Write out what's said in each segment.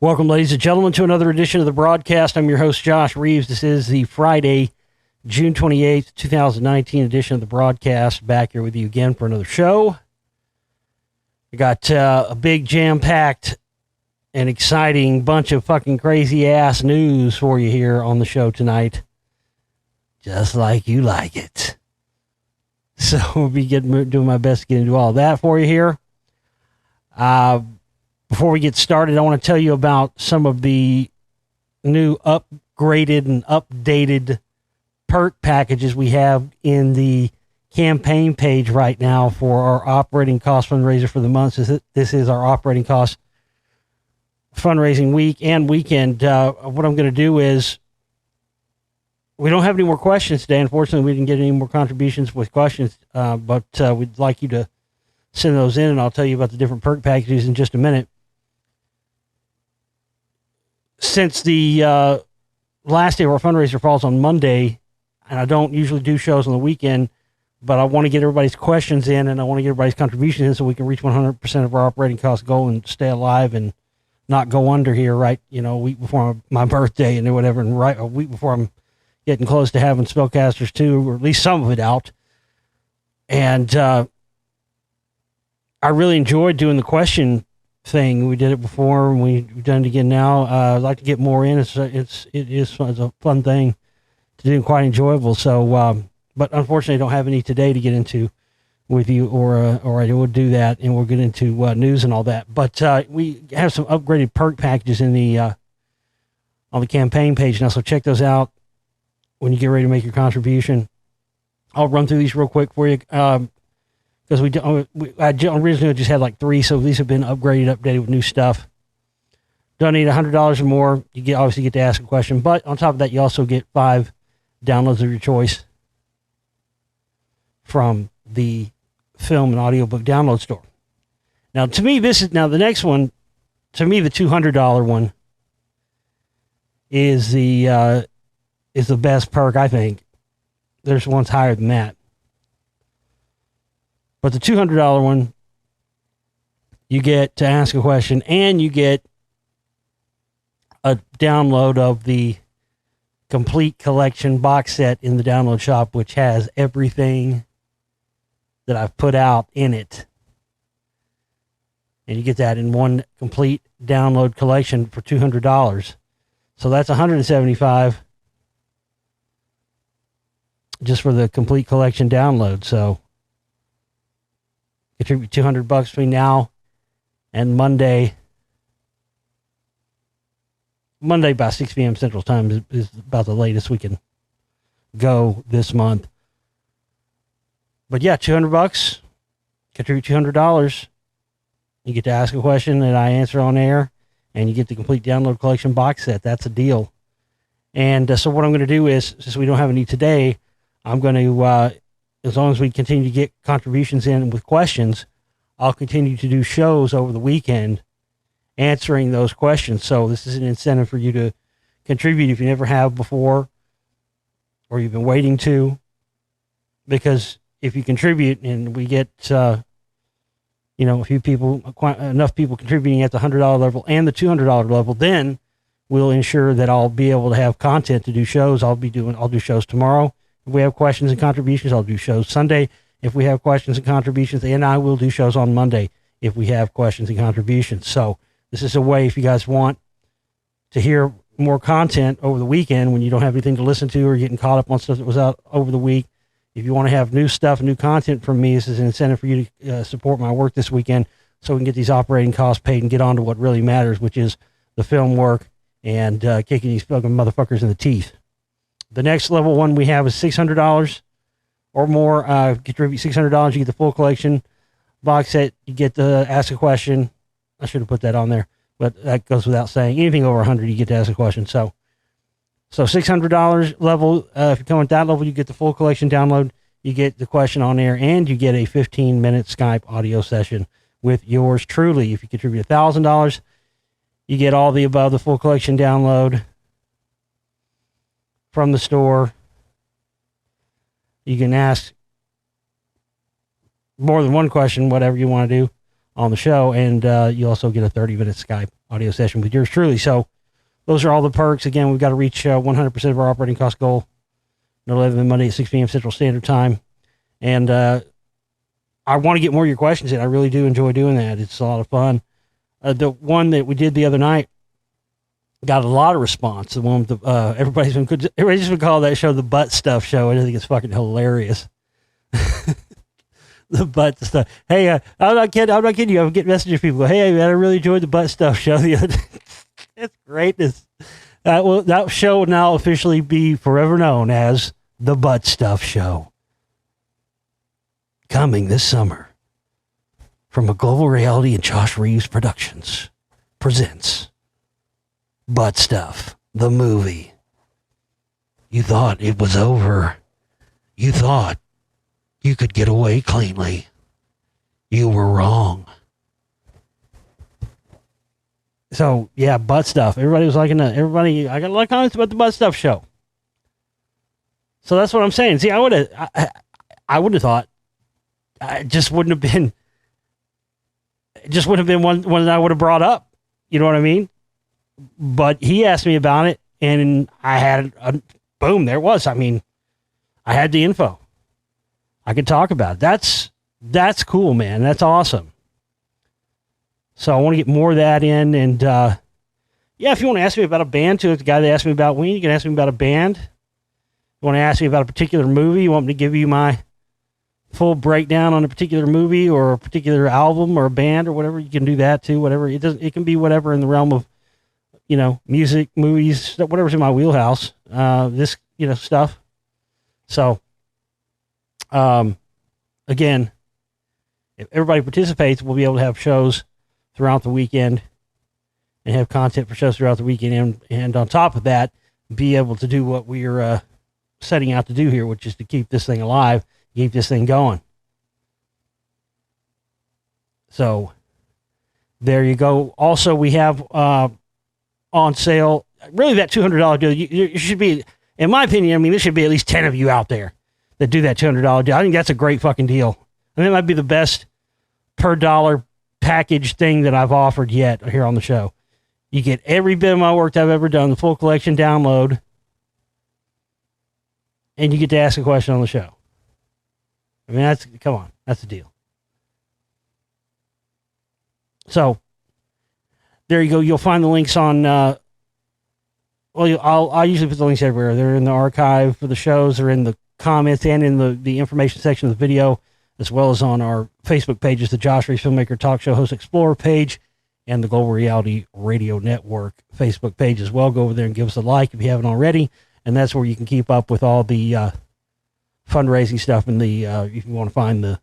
Welcome, ladies and gentlemen, to another edition of the broadcast. I'm your host, Josh Reeves. This is the Friday, June 28th, 2019 edition of the broadcast. Back here with you again for another show. We got a big jam-packed and exciting bunch of fucking crazy-ass news for you here on the show tonight. Just like you like it. So we'll be doing my best to get into all that for you here. Before we get started, I want to tell you about some of the new upgraded and updated perk packages we have in the campaign page right now for our operating cost fundraiser for the month. This is our operating cost fundraising week and weekend. What I'm going to do is, we don't have any more questions today. Unfortunately, we didn't get any more contributions with questions, but we'd like you to send those in, and I'll tell you about the different perk packages in just a minute. Since the last day of our fundraiser falls on Monday, and I don't usually do shows on the weekend, but I want to get everybody's questions in, and I want to get everybody's contributions in so we can reach 100% of our operating cost goal and stay alive and not go under here, right? You know, a week before my birthday and whatever, and right a week before I'm getting close to having Spellcasters 2, or at least some of it out. And I really enjoyed doing the question thing. We did it before, and we've done it again now. I'd like to get more in. It is a fun thing to do and quite enjoyable. So, but unfortunately, I don't have any today to get into with you, or I would do that, and we'll get into news and all that. But we have some upgraded perk packages in the on the campaign page now, so check those out when you get ready to make your contribution. I'll run through these real quick for you. Because I originally just had like 3, so these have been upgraded, updated with new stuff. Donate $100 or more, you obviously get to ask a question, but on top of that, you also get 5 downloads of your choice from the film and audiobook download store. Now, to me, the next one, to me, the $200 one is the best perk, I think. There's ones higher than that. But the $200 one, you get to ask a question, and you get a download of the complete collection box set in the download shop, which has everything that I've put out in it. And you get that in one complete download collection for $200. So that's $175 just for the complete collection download. So contribute $200 between now and Monday. Monday by 6 p.m. Central Time is about the latest we can go this month. But yeah, $200. Contribute $200. You get to ask a question that I answer on air, and you get the complete download collection box set. That's a deal. And so what I'm going to do is, since we don't have any today, I'm going to as long as we continue to get contributions in with questions, I'll continue to do shows over the weekend answering those questions. So this is an incentive for you to contribute if you never have before, or you've been waiting to, because if you contribute and we get, enough people contributing at the $100 level and the $200 level, then we'll ensure that I'll be able to have content to do shows. I'll do shows tomorrow. If we have questions and contributions, I'll do shows Sunday if we have questions and contributions, and I will do shows on Monday if we have questions and contributions. So this is a way, if you guys want to hear more content over the weekend when you don't have anything to listen to or getting caught up on stuff that was out over the week, if you want to have new stuff, new content from me, this is an incentive for you to support my work this weekend so we can get these operating costs paid and get on to what really matters, which is the film work and kicking these fucking motherfuckers in the teeth. The next level one we have is $600 or more. Contribute $600, you get the full collection box set. You get to ask a question. I should have put that on there, but that goes without saying. Anything over 100, you get to ask a question. So $600 level. If you come at that level, you get the full collection download. You get the question on air, and you get a 15-minute Skype audio session with yours truly. If you contribute $1,000, you get all the above, the full collection download from the store. You can ask more than one question, whatever you want to do on the show. And you also get a 30-minute Skype audio session with yours truly. So those are all the perks. Again, we've got to reach 100% of our operating cost goal. No later than Monday at 6 p.m. Central Standard Time. And I want to get more of your questions in. I really do enjoy doing that. It's a lot of fun. The one that we did the other night got a lot of response. The one with the, everybody's been calling that show the butt stuff show. I think it's fucking hilarious. The butt stuff. Hey, I'm not kidding you. I'm getting messages from people. Hey, man, I really enjoyed the butt stuff show the other day. It's greatness. That show will now officially be forever known as the Butt Stuff Show. Coming this summer from a Global Reality and Josh Reeves Productions presents Butt Stuff, the movie. You thought it was over. You thought you could get away cleanly. You were wrong. So, yeah, butt stuff. Everybody was liking that. I got a lot of comments about the Butt Stuff Show. So that's what I'm saying. See, I would have thought it just wouldn't have been one that I would have brought up. You know what I mean? But he asked me about it, and I had boom, there it was. I mean, I had the info. I could talk about it. That's cool, man. That's awesome. So I want to get more of that in. And, yeah, if you want to ask me about a band, too, the guy that asked me about Ween, you can ask me about a band. You want to ask me about a particular movie, you want me to give you my full breakdown on a particular movie or a particular album or a band or whatever, you can do that, too. Whatever. It can be whatever in the realm of, music, movies, whatever's in my wheelhouse, this, stuff. So, again, if everybody participates, we'll be able to have shows throughout the weekend and have content for shows throughout the weekend. And on top of that, be able to do what we're setting out to do here, which is to keep this thing alive, keep this thing going. So there you go. Also, we have on sale, really that $200 deal. You should be, in my opinion, there should be at least 10 of you out there that do that $200 deal. I think that's a great fucking deal. I think it might be the best per dollar package thing that I've offered yet here on the show. You get every bit of my work that I've ever done, the full collection download, and you get to ask a question on the show. That's the deal. So there you go. You'll find the links on, I usually put the links everywhere. They're in the archive for the shows, they're in the comments and in the information section of the video, as well as on our Facebook pages, the Josh Reeves Filmmaker Talk Show Host Explorer page and the Global Reality Radio Network Facebook page as well. Go over there and give us a like if you haven't already. And that's where you can keep up with all the fundraising stuff and if you want to find the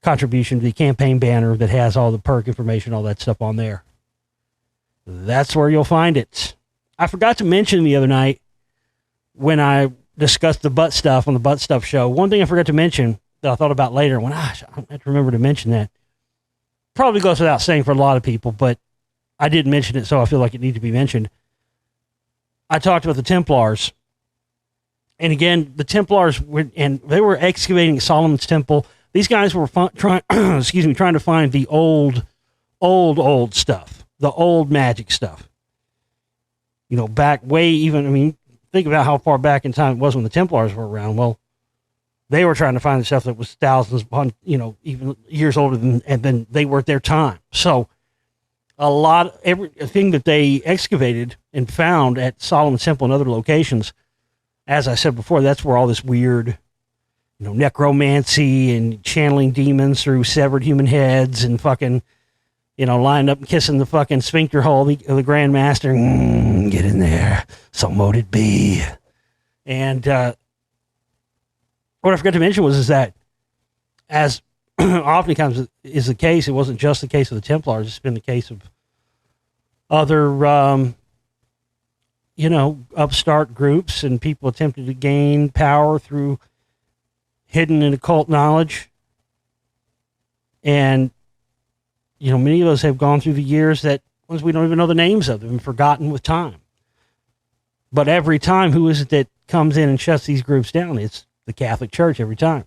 contribution to the campaign banner that has all the perk information, all that stuff on there. That's where you'll find it. I forgot to mention the other night when I discussed the butt stuff on the Butt Stuff Show. One thing I forgot to mention that I thought about later, I have to remember to mention that. Probably goes without saying for a lot of people, but I didn't mention it, so I feel like it needs to be mentioned. I talked about the Templars. And again, the Templars they were excavating Solomon's Temple. These guys were trying to find the old stuff, the old magic stuff. Back way even, think about how far back in time it was when the Templars were around. Well, they were trying to find the stuff that was thousands upon, even years older than they were at their time. So everything that they excavated and found at Solomon's Temple and other locations, as I said before, that's where all this weird, necromancy and channeling demons through severed human heads and fucking, lined up and kissing the fucking sphincter hole of the Grand Master. Get in there. So mote it be. And what I forgot to mention is that, as oftentimes is the case, it wasn't just the case of the Templars. It's been the case of other, upstart groups and people attempting to gain power through hidden and occult knowledge. And, many of those have gone through the years that ones we don't even know the names of them and forgotten with time. But every time, who is it that comes in and shuts these groups down? It's the Catholic Church every time.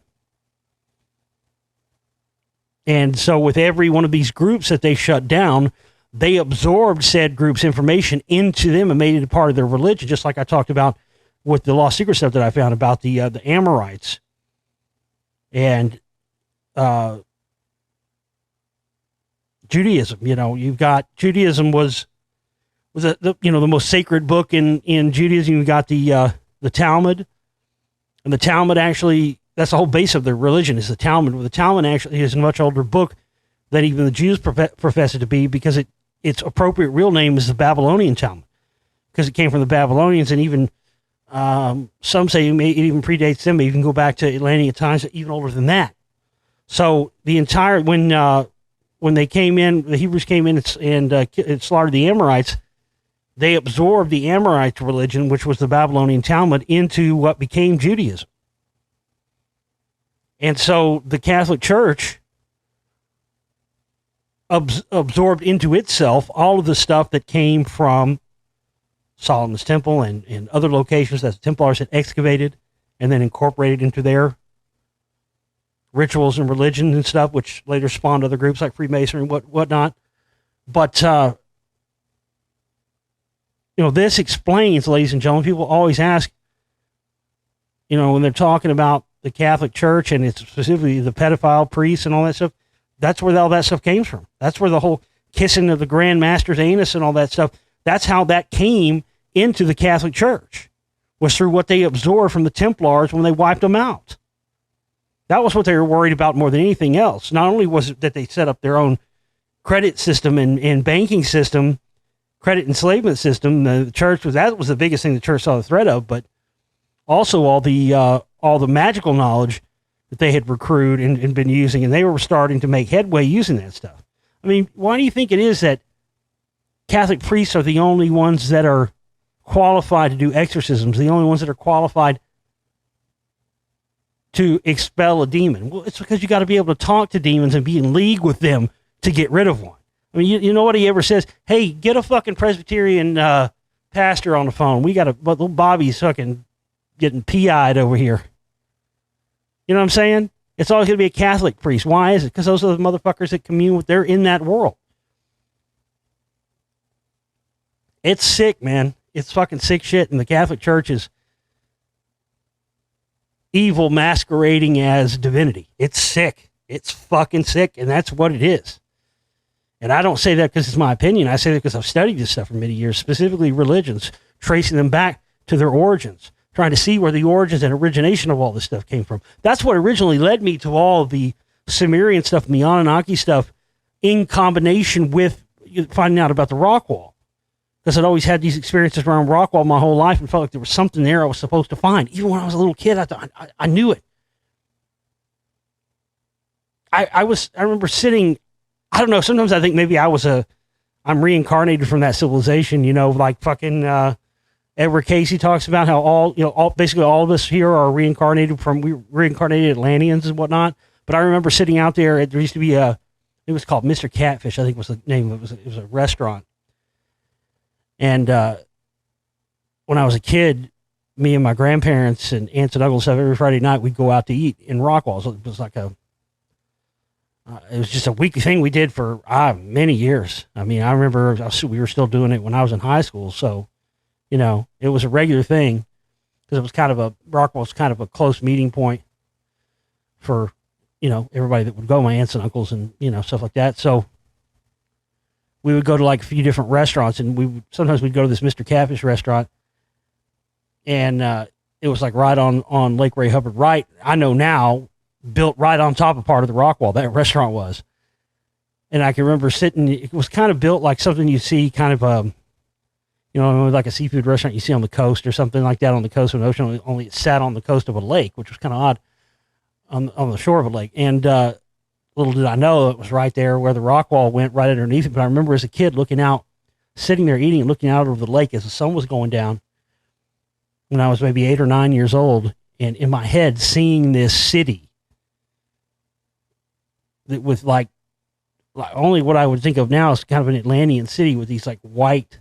And so with every one of these groups that they shut down, they absorbed said group's information into them and made it a part of their religion, just like I talked about with the Lost Secret stuff that I found about the Amorites. And Judaism, you've got Judaism was the most sacred book in Judaism. You've got the Talmud, and the Talmud actually, that's the whole base of their religion, is the Talmud. Well, the Talmud actually is a much older book than even the Jews profess it to be, because its appropriate real name is the Babylonian Talmud, because it came from the Babylonians, and even some say it even predates them. You can go back to Atlantean times, even older than that. So the entire, when they came in, the Hebrews came in and slaughtered the Amorites, they absorbed the Amorite religion, which was the Babylonian Talmud, into what became Judaism. And so the Catholic Church absorbed into itself all of the stuff that came from Solomon's Temple and other locations that the Templars had excavated and then incorporated into their rituals and religions and stuff, which later spawned other groups like Freemasonry and whatnot. But, this explains, ladies and gentlemen, people always ask, when they're talking about the Catholic Church and it's specifically the pedophile priests and all that stuff, that's where all that stuff came from. That's where the whole kissing of the Grand Master's anus and all that stuff, that's how that came into the Catholic Church, was through what they absorbed from the Templars when they wiped them out. That was what they were worried about more than anything else. Not only was it that they set up their own credit system and banking system, credit enslavement system, the church that was the biggest thing the church saw the threat of, but also all the magical knowledge that they had recruited and been using, and they were starting to make headway using that stuff. I mean, why do you think it is that Catholic priests are the only ones that are qualified to do exorcisms, the only ones that are qualified to expel a demon? Well, it's because you got to be able to talk to demons and be in league with them to get rid of one. I mean, you know what he ever says? Hey, get a fucking Presbyterian pastor on the phone. We got little Bobby's fucking getting PI'd over here. You know what I'm saying? It's always going to be a Catholic priest. Why is it? Because those are the motherfuckers that commune with, they're in that world. It's sick, man. It's fucking sick shit. And the Catholic Church is evil masquerading as divinity. It's sick. It's fucking sick. And that's what it is. And I don't say that because it's my opinion. I say that because I've studied this stuff for many years, specifically religions, tracing them back to their origins, trying to see where the origins and origination of all this stuff came from. That's what originally led me to all of the Sumerian stuff and the Anunnaki stuff, in combination with finding out about the rock wall. Because I'd always had these experiences around rock wall my whole life and felt like there was something there I was supposed to find. Even when I was a little kid, I thought I knew it. I remember sitting, I don't know, sometimes I think maybe I'm reincarnated from that civilization, like fucking Edward Casey talks about how basically all of us here are reincarnated Atlanteans and whatnot. But I remember sitting out there, there used to be it was called Mr. Catfish, I think was the name of it. It was a restaurant. And when I was a kid, me and my grandparents and aunts and uncles, every Friday night, we'd go out to eat in Rockwall. So it was like it was just a weekly thing we did for many years. I mean, I remember we were still doing it when I was in high school. So, it was a regular thing because it was Rockwall was kind of a close meeting point for, everybody that would go, my aunts and uncles and, stuff like that. So we would go to like a few different restaurants, and sometimes we'd go to this Mr. Catfish restaurant, and it was like right on Lake Ray Hubbard, right. I know now, built right on top of part of the rock wall, that restaurant was. And I can remember sitting, it was kind of built like something you see kind of, like a seafood restaurant you see on the coast or something like that on the coast of an ocean, only it sat on the coast of a lake, which was kind of odd on the shore of a lake. And little did I know it was right there where the rock wall went, right underneath it. But I remember as a kid looking out, sitting there eating and looking out over the lake as the sun was going down when I was maybe 8 or 9 years old, and in my head seeing this city that with like only what I would think of now is kind of an Atlantean city with these like white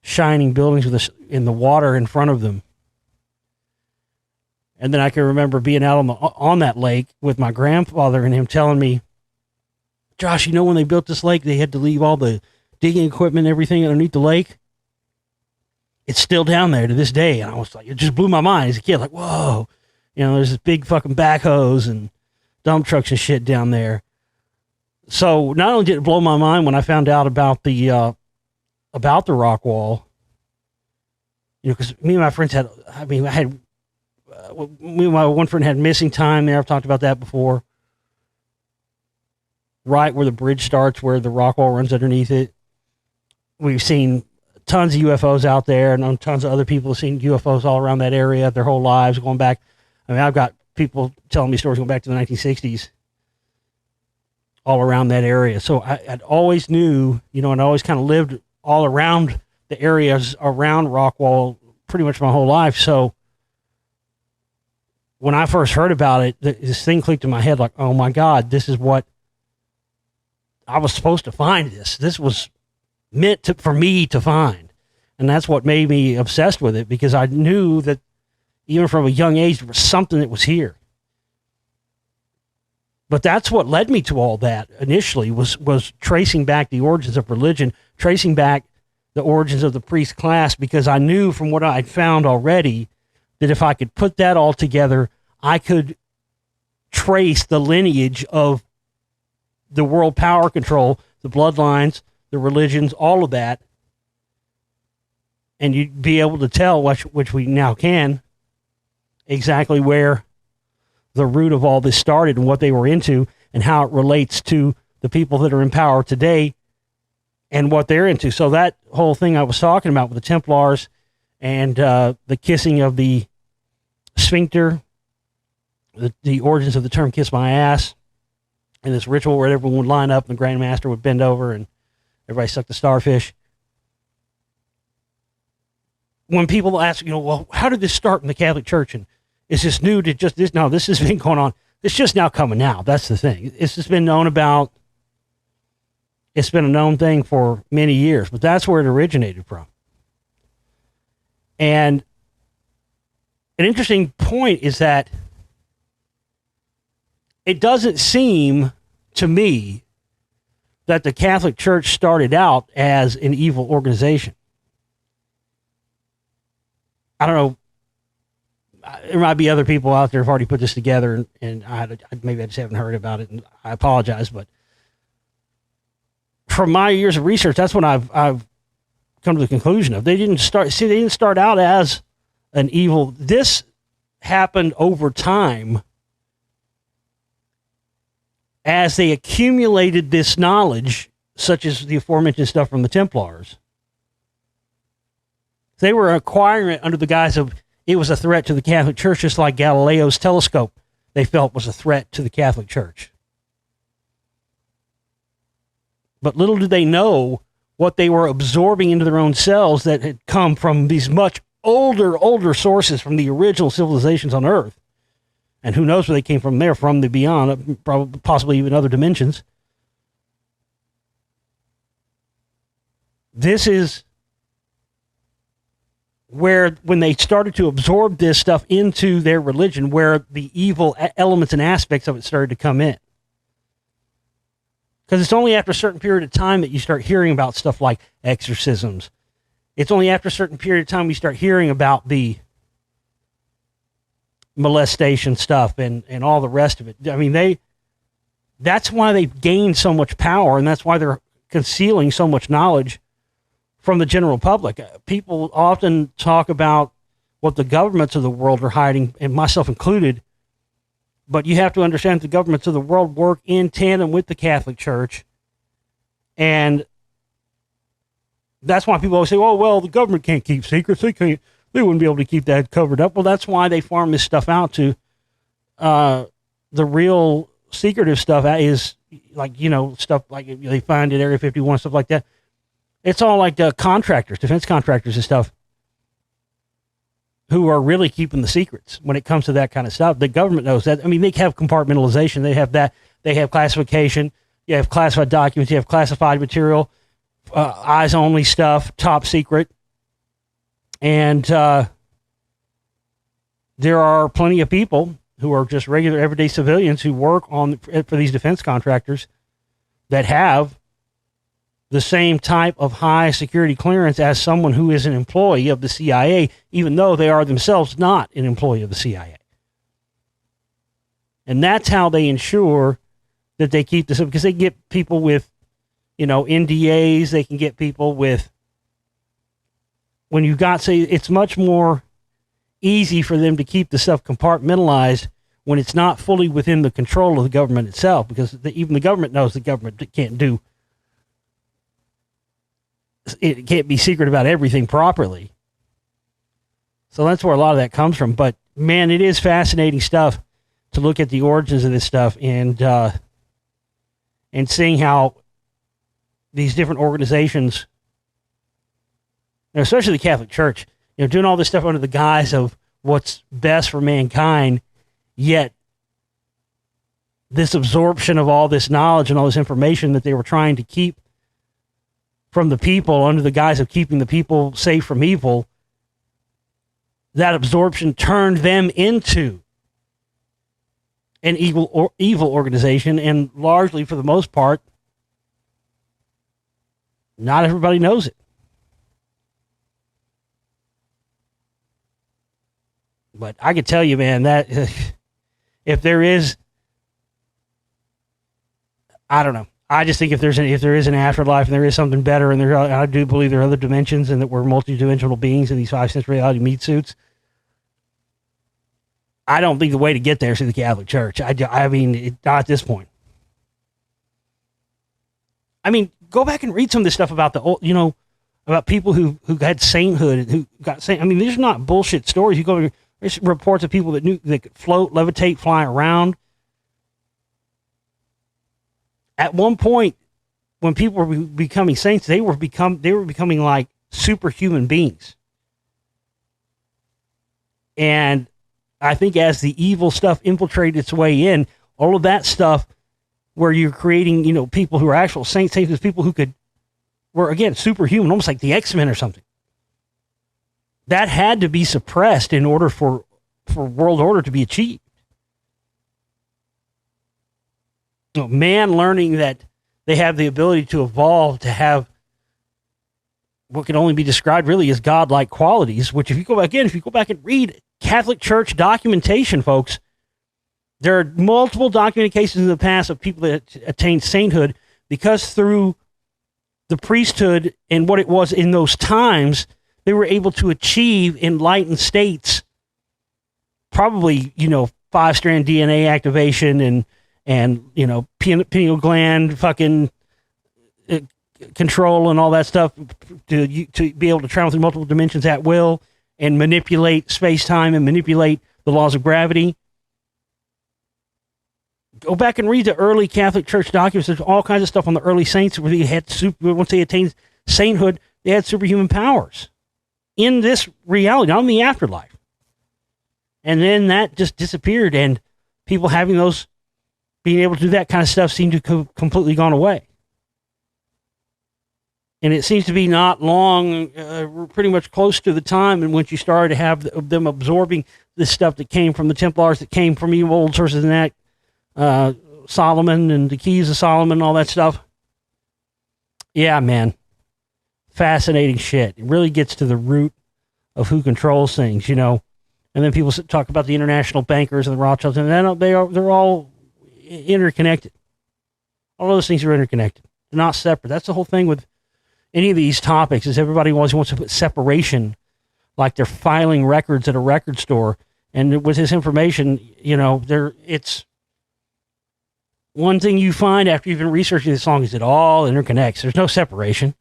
shining buildings in the water in front of them. And then I can remember being out on that lake with my grandfather and him telling me Josh, you know, when they built this lake, they had to leave all the digging equipment and everything underneath the lake. It's still down there to this day. And I was like, it just blew my mind as a kid. Like, whoa, you know, there's this big fucking backhoes and dump trucks and shit down there. So not only did it blow my mind when I found out about the rock wall, you know, because me and my friends had, me and my one friend had missing time there. I've talked about that before. Right where the bridge starts, where the rock wall runs underneath it. We've seen tons of UFOs out there, and tons of other people have seen UFOs all around that area their whole lives, going back. I mean, I've got people telling me stories going back to the 1960s all around that area. So I'd always knew, you know, and I always kind of lived all around the areas around Rockwall pretty much my whole life. So when I first heard about it, this thing clicked in my head like, oh my God, this is what I was supposed to find. This was meant for me to find. And that's what made me obsessed with it, because I knew that even from a young age, there was something that was here. But that's what led me to all that initially, was tracing back the origins of religion, tracing back the origins of the priest class, because I knew from what I'd found already that if I could put that all together, I could trace the lineage of the world power control, the bloodlines, the religions, all of that. And you'd be able to tell, which we now can, exactly where the root of all this started and what they were into and how it relates to the people that are in power today and what they're into. So that whole thing I was talking about with the Templars and the kissing of the sphincter, the origins of the term kiss my ass, and this ritual where everyone would line up and the Grand Master would bend over and everybody sucked the starfish. When people ask, you know, well, how did this start in the Catholic Church? And is this new to just this? No, this has been going on. It's just now coming out. That's the thing. It's just been known about. It's been a known thing for many years, but that's where it originated from. And an interesting point is that it doesn't seem to me that the Catholic Church started out as an evil organization. I don't know. There might be other people out there who've already put this together, and maybe I just haven't heard about it, and I apologize. But from my years of research, that's what I've come to the conclusion of. They didn't start out as an evil. This happened over time as they accumulated this knowledge, such as the aforementioned stuff from the Templars. They were acquiring it under the guise of it was a threat to the Catholic Church, just like Galileo's telescope they felt was a threat to the Catholic Church. But little did they know what they were absorbing into their own selves that had come from these much older sources from the original civilizations on Earth. And who knows where they came from there, from the beyond, probably, possibly even other dimensions. This is where, when they started to absorb this stuff into their religion, where the evil elements and aspects of it started to come in. Because it's only after a certain period of time that you start hearing about stuff like exorcisms. It's only after a certain period of time we start hearing about the molestation stuff and all the rest of it. I mean, that's why they've gained so much power, and that's why they're concealing so much knowledge from the general public. People often talk about what the governments of the world are hiding, and myself included, but you have to understand that the governments of the world work in tandem with the Catholic Church, and that's why people always say, oh, well, the government can't keep secrets. They wouldn't be able to keep that covered up. Well, that's why they farm this stuff out to the real secretive stuff is like, you know, stuff like they find at Area 51, stuff like that. It's all like contractors, defense contractors and stuff, who are really keeping the secrets when it comes to that kind of stuff. The government knows that. I mean, they have compartmentalization. They have that. They have classification. You have classified documents. You have classified material, eyes only stuff, top secret. And there are plenty of people who are just regular everyday civilians who work for these defense contractors that have the same type of high security clearance as someone who is an employee of the CIA, even though they are themselves not an employee of the CIA. And that's how they ensure that they keep this up, because they get people with, NDAs. They can get people with, when you've got, say, it's much more easy for them to keep the stuff compartmentalized when it's not fully within the control of the government itself, because even the government knows the government can't do, it can't be secret about everything properly. So that's where a lot of that comes from. But man, it is fascinating stuff to look at the origins of this stuff and seeing how these different organizations, especially the Catholic Church, doing all this stuff under the guise of what's best for mankind, yet this absorption of all this knowledge and all this information that they were trying to keep from the people under the guise of keeping the people safe from evil, that absorption turned them into an evil organization, and largely, for the most part, not everybody knows it. But I can tell you, man, that if there is, I don't know. I just think if there is an afterlife and there is something better, and I do believe there are other dimensions and that we're multidimensional beings in these 5-sense reality meat suits. I don't think the way to get there is through the Catholic Church. I mean, not at this point. I mean, go back and read some of this stuff about about people who had sainthood and who got saint. I mean, these are not bullshit stories. You go, there's reports of people that knew they could float, levitate, fly around. At one point, when people were becoming saints, they were becoming like superhuman beings. And I think as the evil stuff infiltrated its way in, all of that stuff where you're creating, people who are actual saints, people who were again superhuman, almost like the X-Men or something. That had to be suppressed in order for world order to be achieved. Man learning that they have the ability to evolve to have what can only be described really as godlike qualities, which if you go back and read Catholic Church documentation, folks, there are multiple documented cases in the past of people that attained sainthood because through the priesthood and what it was in those times, they were able to achieve enlightened states, probably, 5-strand DNA activation and pineal gland fucking control and all that stuff to be able to travel through multiple dimensions at will and manipulate space-time and manipulate the laws of gravity. Go back and read the early Catholic Church documents. There's all kinds of stuff on the early saints where they had once they attained sainthood, they had superhuman powers in this reality, not in the afterlife. And then that just disappeared, and people being able to do that kind of stuff seemed to have completely gone away. And it seems to be not long, pretty much close to the time in which you started to have them absorbing this stuff that came from the Templars, that came from evil old sources, and that Solomon and the keys of Solomon, all that stuff. Yeah, man. Fascinating shit. It really gets to the root of who controls things, And then people talk about the international bankers and the Rothschilds, and they're all interconnected. All those things are interconnected. They're not separate. That's the whole thing with any of these topics, is everybody always wants to put separation, like they're filing records at a record store. And with this information, it's one thing you find after you've been researching this song is it all interconnects. There's no separation.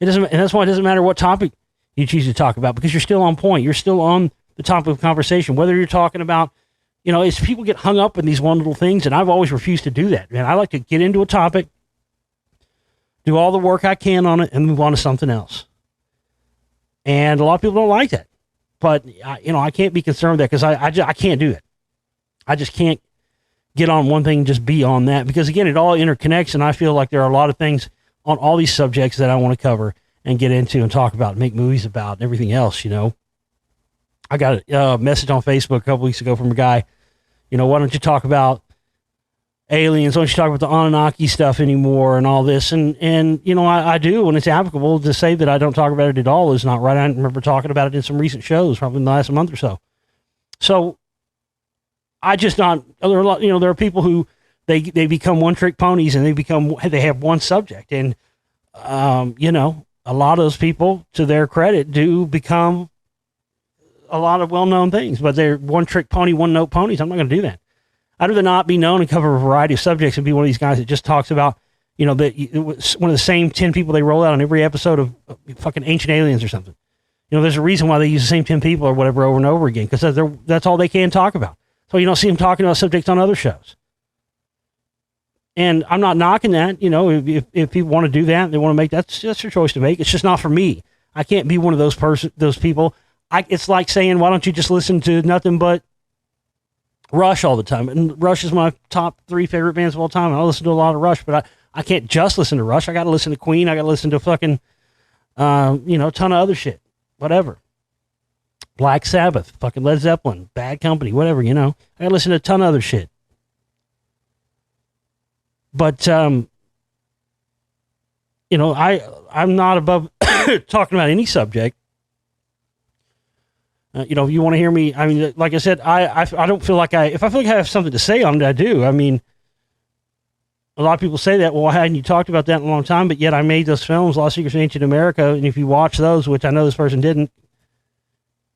And that's why it doesn't matter what topic you choose to talk about, because you're still on point. You're still on the topic of conversation, whether you're talking about, it's people get hung up in these one little things, and I've always refused to do that. Man, I like to get into a topic, do all the work I can on it, and move on to something else. And a lot of people don't like that. But, I can't be concerned with that, because I can't do it. I just can't get on one thing and just be on that, because, again, it all interconnects, and I feel like there are a lot of things on all these subjects that I want to cover and get into and talk about and make movies about and everything else, I got a message on Facebook a couple weeks ago from a guy, why don't you talk about aliens. Don't you talk about the Anunnaki stuff anymore and all this. And you know, I do when it's applicable. To say that I don't talk about it at all is not right. I remember talking about it in some recent shows, probably in the last month or so. So I just not, there are a lot, you know, there are people who they become one trick ponies and they have one subject. And, you know, a lot of those people, to their credit, do become a lot of well-known things, but they're one trick pony, one note ponies. I'm not going to do that. I'd rather not be known and cover a variety of subjects and be one of these guys that just talks about, you know, that it was one of the same 10 people they roll out on every episode of fucking Ancient Aliens or something. You know, there's a reason why they use the same 10 people or whatever over and over again, because that's all they can talk about. So you don't see them talking about subjects on other shows. And I'm not knocking that. You know, if people want to do that, they want to make that's their choice to make. It's just not for me. I can't be one of those people. It's like saying, why don't you just listen to nothing but Rush all the time? And Rush is my top 3 favorite bands of all time. And I listen to a lot of Rush, but I can't just listen to Rush. I got to listen to Queen. I got to listen to fucking, you know, a ton of other shit. Whatever. Black Sabbath, fucking Led Zeppelin, Bad Company, whatever, you know. I got to listen to a ton of other shit. But, you know, I'm not above talking about any subject. You know, if you want to hear me, I mean, like I said, I don't feel like if I feel like I have something to say on it, I do. I mean, a lot of people say that, well, why hadn't you talked about that in a long time? But yet I made those films, Lost Secrets of Ancient America. And if you watch those, which I know this person didn't,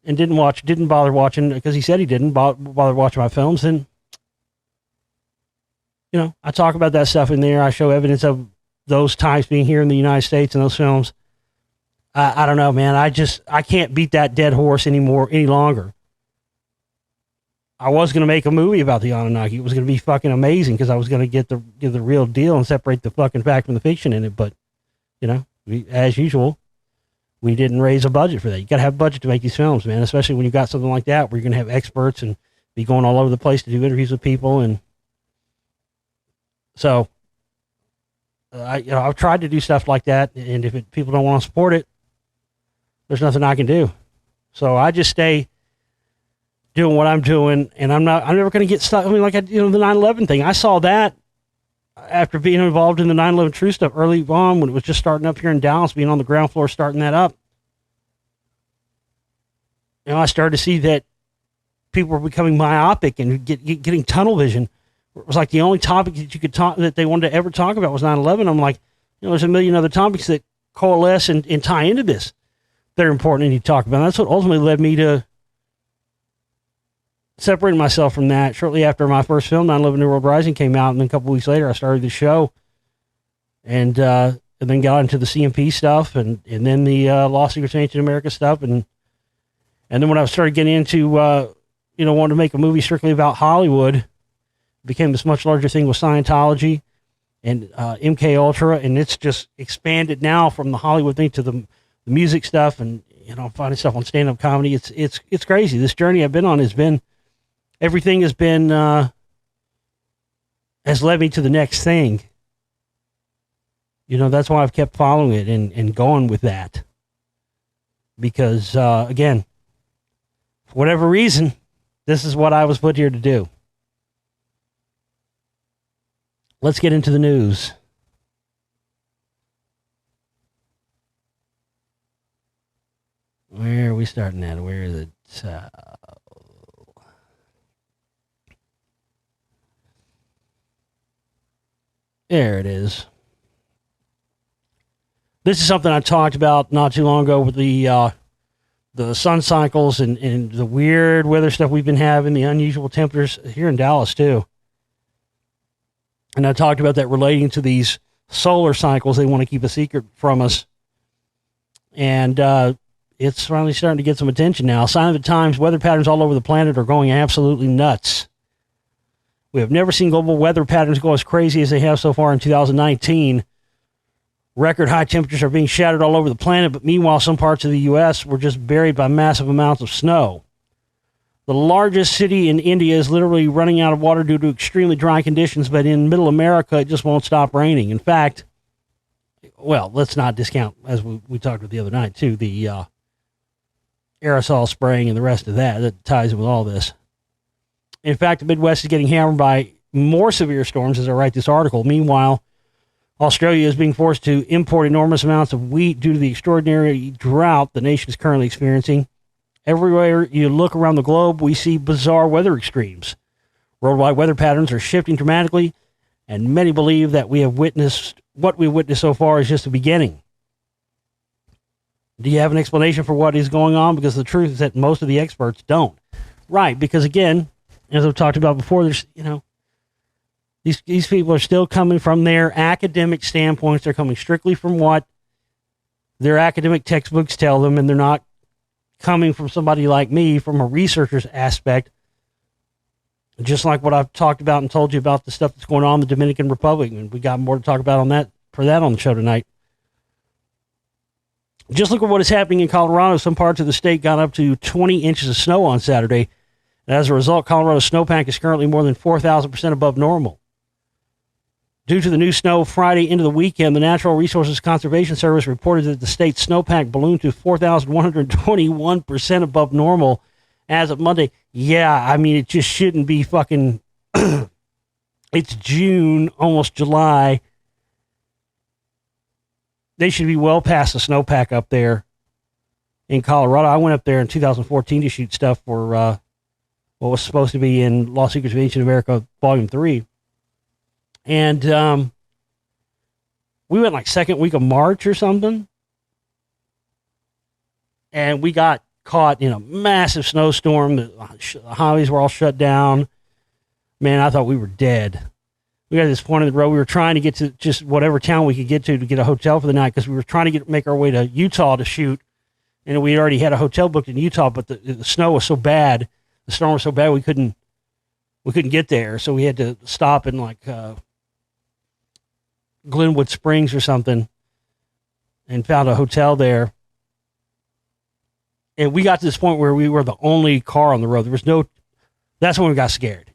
and didn't bother watching because he said he didn't bother watching my films, then, you know, I talk about that stuff in there. I show evidence of those types being here in the United States in those films. I don't know, man. I can't beat that dead horse any longer. I was going to make a movie about the Anunnaki. It was going to be fucking amazing because I was going to give the real deal and separate the fucking fact from the fiction in it. But, you know, as usual, we didn't raise a budget for that. You got to have a budget to make these films, man, especially when you got something like that where you're going to have experts and be going all over the place to do interviews with people. And so, I've tried to do stuff like that. And if people don't want to support it, there's nothing I can do. So I just stay doing what I'm doing, and I'm never going to get stuck. I mean, like, the 9/11 thing, I saw that after being involved in the 9/11 True stuff early on when it was just starting up here in Dallas, being on the ground floor, starting that up. You know, I started to see that people were becoming myopic and getting tunnel vision. It was like the only topic that you could talk, that they wanted to ever talk about, was 9/11. I'm like, you know, there's a million other topics that coalesce and tie into this. They're important and you talk about. And that's what ultimately led me to separating myself from that. Shortly after my first film, 9/11 New World Rising, came out, and then a couple weeks later, I started the show, and then got into the CMP stuff, and then the Lost Secrets of Ancient America stuff, and then when I started getting into wanting to make a movie strictly about Hollywood, it became this much larger thing with Scientology and MK Ultra, and it's just expanded now from the Hollywood thing to the music stuff, and finding stuff on stand-up comedy. It's crazy. This journey I've been on everything has led me to the next thing. That's why I've kept following it and going with that, because again, for whatever reason, this is what I was put here to do. Let's get into the news. Where are we starting at? Where is it? There it is. This is something I talked about not too long ago with the sun cycles and the weird weather stuff we've been having, the unusual temperatures here in Dallas too. And I talked about that relating to these solar cycles they want to keep a secret from us. And it's finally starting to get some attention now. Sign of the times, weather patterns all over the planet are going absolutely nuts. We have never seen global weather patterns go as crazy as they have so far in 2019. Record high temperatures are being shattered all over the planet, but meanwhile, some parts of the U.S. were just buried by massive amounts of snow. The largest city in India is literally running out of water due to extremely dry conditions, but in middle America, it just won't stop raining. In fact, well, let's not discount, as we talked about the other night, too, the aerosol spraying and the rest of that ties in with all this. In fact, the Midwest is getting hammered by more severe storms as I write this article. Meanwhile, Australia is being forced to import enormous amounts of wheat due to the extraordinary drought the nation is currently experiencing. Everywhere you look around the globe, we see bizarre weather extremes. Worldwide weather patterns are shifting dramatically, and many believe that what we've witnessed so far is just the beginning. Do you have an explanation for what is going on? Because the truth is that most of the experts don't. Right, because again, as I've talked about before, there's, these people are still coming from their academic standpoints. They're coming strictly from what their academic textbooks tell them, and they're not coming from somebody like me from a researcher's aspect, just like what I've talked about and told you about the stuff that's going on in the Dominican Republic. And we got more to talk about on that on the show tonight. Just look at what is happening in Colorado. Some parts of the state got up to 20 inches of snow on Saturday. And as a result, Colorado's snowpack is currently more than 4,000% above normal. Due to the new snow Friday into the weekend, the Natural Resources Conservation Service reported that the state's snowpack ballooned to 4,121% above normal as of Monday. Yeah, I mean, it just shouldn't be fucking... It's June, almost July. They should be well past the snowpack up there in Colorado. I went up there in 2014 to shoot stuff for what was supposed to be in Lost Secrets of Ancient America Volume 3. And we went like second week of March or something. And we got caught in a massive snowstorm. The highways were all shut down. Man, I thought we were dead. We got to this point in the road. We were trying to get to just whatever town we could get to get a hotel for the night, because we were trying to make our way to Utah to shoot. And we already had a hotel booked in Utah, but the snow was so bad, the storm was so bad, we couldn't get there. So we had to stop in like Glenwood Springs or something and found a hotel there. And we got to this point where we were the only car on the road. That's when we got scared.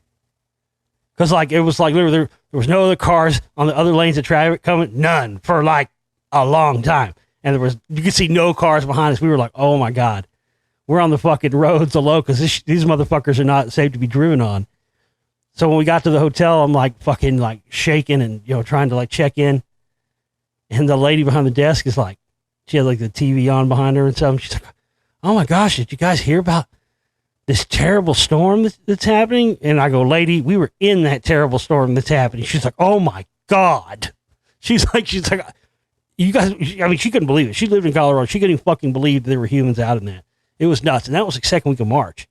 Because it was like literally there was no other cars on the other lanes of traffic coming, none, for like a long time. And you could see no cars behind us. We were like, oh my God, we're on the fucking roads alone, because these motherfuckers are not safe to be driven on. So when we got to the hotel, I'm like fucking like shaking and, trying to like check in. And the lady behind the desk is like, she had like the TV on behind her and stuff. She's like, oh my gosh, did you guys hear about this terrible storm that's happening? And I go, lady, we were in that terrible storm that's happening. She's like, oh my God. She's like, you guys, I mean, she couldn't believe it. She lived in Colorado. She couldn't even fucking believe there were humans out in that. It was nuts. And that was the second week of March.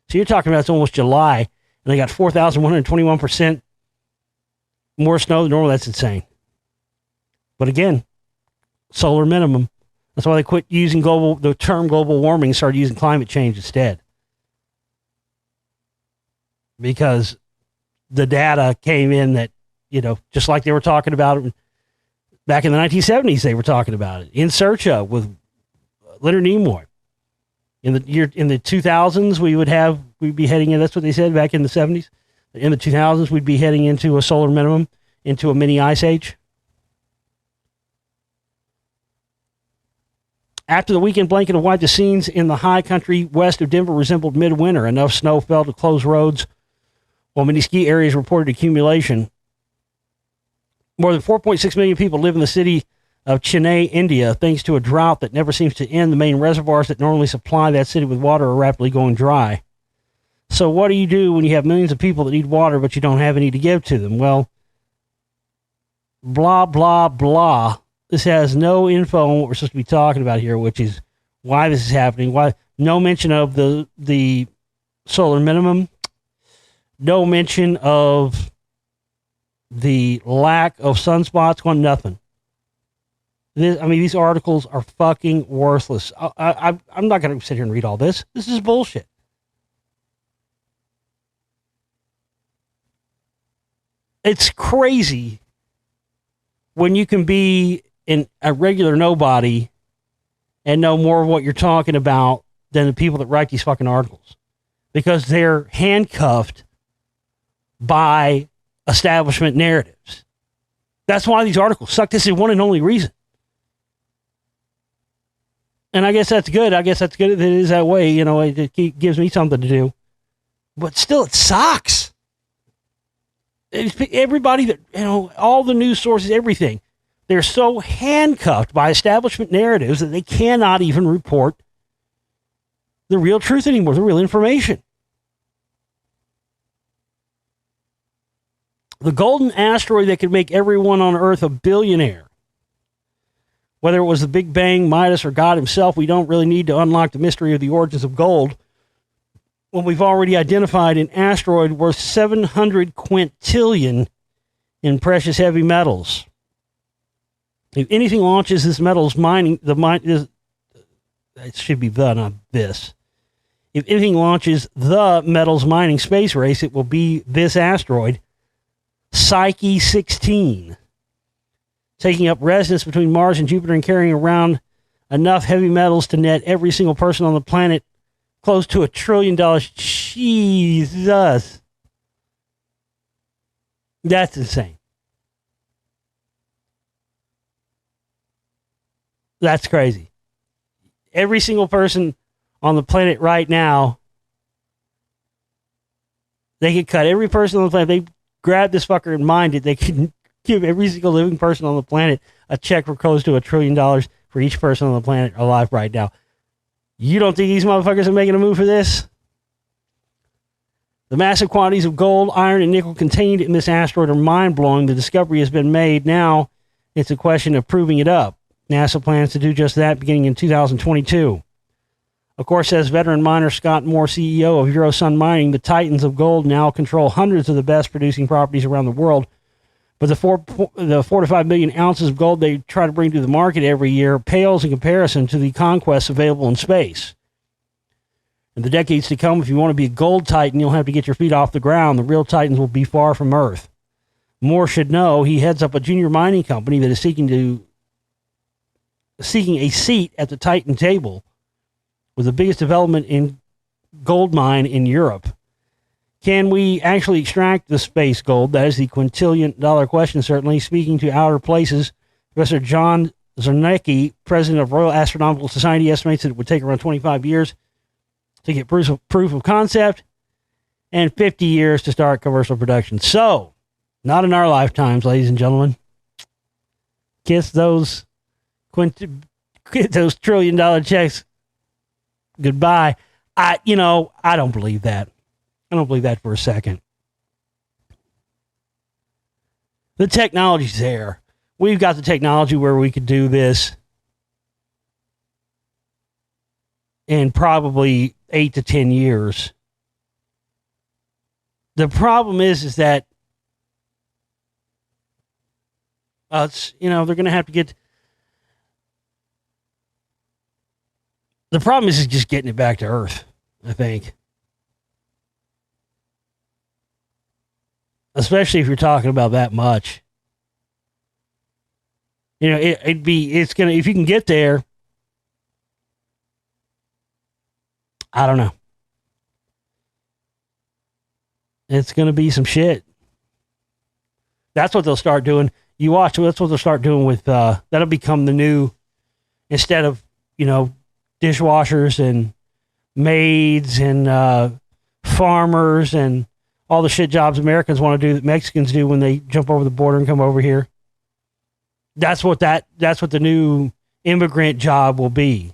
So you're talking about it's almost July, and they got 4,121% more snow than normal. That's insane. But again, solar minimum. That's why they quit using the term global warming and started using climate change instead. Because the data came in that, just like they were talking about it back in the 1970s, they were talking about it. In Search Of with Leonard Nimoy. In the 2000s, we'd be heading in, that's what they said back in the 70s. In the 2000s, we'd be heading into a solar minimum, into a mini ice age. After the weekend blanket of white, the scenes in the high country west of Denver resembled midwinter. Enough snow fell to close roads, while many ski areas reported accumulation. More than 4.6 million people live in the city of Chennai, India, thanks to a drought that never seems to end. The main reservoirs that normally supply that city with water are rapidly going dry. So what do you do when you have millions of people that need water, but you don't have any to give to them? Well, blah, blah, blah. This has no info on what we're supposed to be talking about here, which is why this is happening. Why no mention of the solar minimum. No mention of the lack of sunspots, nothing. These articles are fucking worthless. I'm not going to sit here and read all this. This is bullshit. It's crazy when you can be a regular nobody and know more of what you're talking about than the people that write these fucking articles, because they're handcuffed by establishment narratives. That's why these articles suck. This is one and only reason. And I guess that's good. That it is that way. It gives me something to do. But still, it sucks. Everybody that, all the news sources, everything, they're so handcuffed by establishment narratives that they cannot even report the real truth anymore, the real information. The golden asteroid that could make everyone on Earth a billionaire. Whether it was the Big Bang, Midas, or God himself, we don't really need to unlock the mystery of the origins of gold when we've already identified an asteroid worth 700 quintillion in precious heavy metals. If anything launches this metals mining, it should be the, not this. If anything launches the metals mining space race, it will be this asteroid, Psyche 16, taking up residence between Mars and Jupiter and carrying around enough heavy metals to net every single person on the planet close to $1 trillion. Jesus. That's insane. That's crazy. Every single person on the planet right now, they could cut every person on the planet. They grab this fucker and mind it. They can give every single living person on the planet a check for close to $1 trillion for each person on the planet alive right now. You don't think these motherfuckers are making a move for this? The massive quantities of gold, iron, and nickel contained in this asteroid are mind-blowing. The discovery has been made. Now it's a question of proving it up. NASA plans to do just that beginning in 2022. Of course, says veteran miner Scott Moore, CEO of Eurosun Mining, the titans of gold now control hundreds of the best producing properties around the world. But the 4 to 5 million ounces of gold they try to bring to the market every year pales in comparison to the conquests available in space. In the decades to come, if you want to be a gold titan, you'll have to get your feet off the ground. The real titans will be far from Earth. Moore should know he heads up a junior mining company that is seeking a seat at the Titan table with the biggest development in gold mine in Europe. Can we actually extract the space gold? That is the quintillion-dollar question, certainly. Speaking to Outer Places, Professor John Zarnecki, president of Royal Astronomical Society, estimates that it would take around 25 years to get proof of concept and 50 years to start commercial production. So, not in our lifetimes, ladies and gentlemen. Kiss those trillion-dollar checks goodbye. I don't believe that. I don't believe that for a second. The technology's there. We've got the technology where we could do this in probably 8 to 10 years. The problem is that they're going to have to get. The problem is just getting it back to Earth, I think. Especially if you're talking about that much. If you can get there, I don't know. It's going to be some shit. That's what they'll start doing. You watch, that's what they'll start doing with, that'll become the new, instead of, dishwashers and maids and farmers and all the shit jobs Americans want to do that Mexicans do when they jump over the border and come over here. That's what the new immigrant job will be.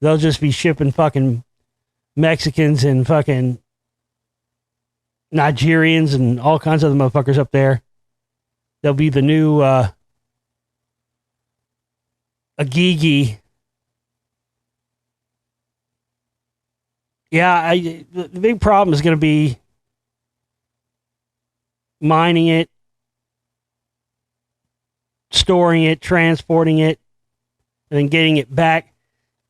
They'll just be shipping fucking Mexicans and fucking Nigerians and all kinds of other motherfuckers up there. They'll be the new Agigi. Yeah, the big problem is going to be mining it, storing it, transporting it, and then getting it back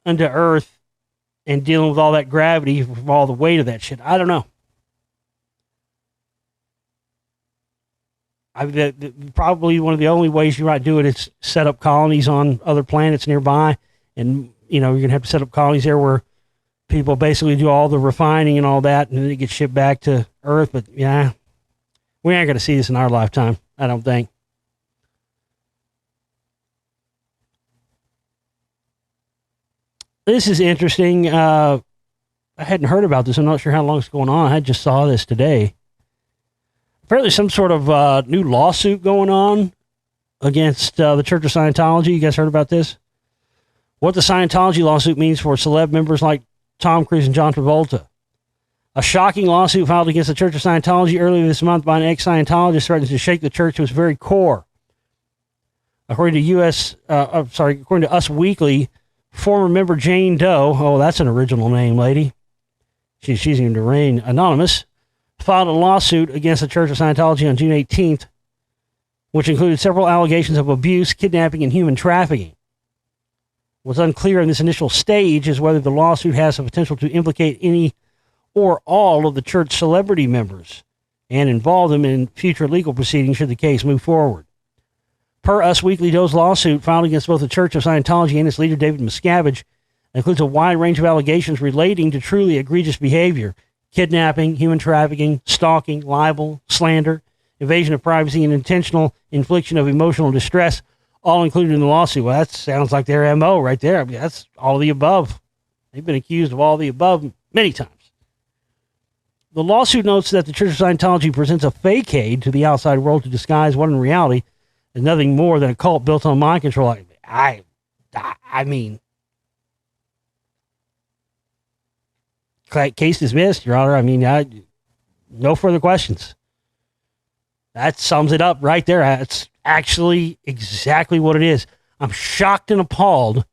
under Earth and dealing with all that gravity from all the weight of that shit. I don't know. Probably one of the only ways you might do it is set up colonies on other planets nearby. And, you're going to have to set up colonies there where people basically do all the refining and all that, and then it gets shipped back to Earth. But, yeah, we ain't going to see this in our lifetime, I don't think. This is interesting. I hadn't heard about this. I'm not sure how long it's going on. I just saw this today. Apparently some sort of new lawsuit going on against the Church of Scientology. You guys heard about this? What the Scientology lawsuit means for celeb members like Tom Cruise and John Travolta. A shocking lawsuit filed against the Church of Scientology earlier this month by an ex-Scientologist threatens to shake the church to its very core. According to Us Weekly, former member Jane Doe, oh, that's an original name, lady. She's even to remain anonymous, filed a lawsuit against the Church of Scientology on June 18th, which included several allegations of abuse, kidnapping, and human trafficking. What's unclear in this initial stage is whether the lawsuit has the potential to implicate any or all of the church celebrity members and involve them in future legal proceedings should the case move forward. Per Us Weekly, Doe's lawsuit filed against both the Church of Scientology and its leader, David Miscavige, includes a wide range of allegations relating to truly egregious behavior: kidnapping, human trafficking, stalking, libel, slander, invasion of privacy, and intentional infliction of emotional distress, all included in the lawsuit. Well, that sounds like their MO right there. I mean, that's all of the above. They've been accused of all of the above many times. The lawsuit notes that the Church of Scientology presents a fake aid to the outside world to disguise what in reality is nothing more than a cult built on mind control. I mean, case dismissed, Your Honor. I mean, no further questions. That sums it up right there. That's actually exactly what it is. I'm shocked and appalled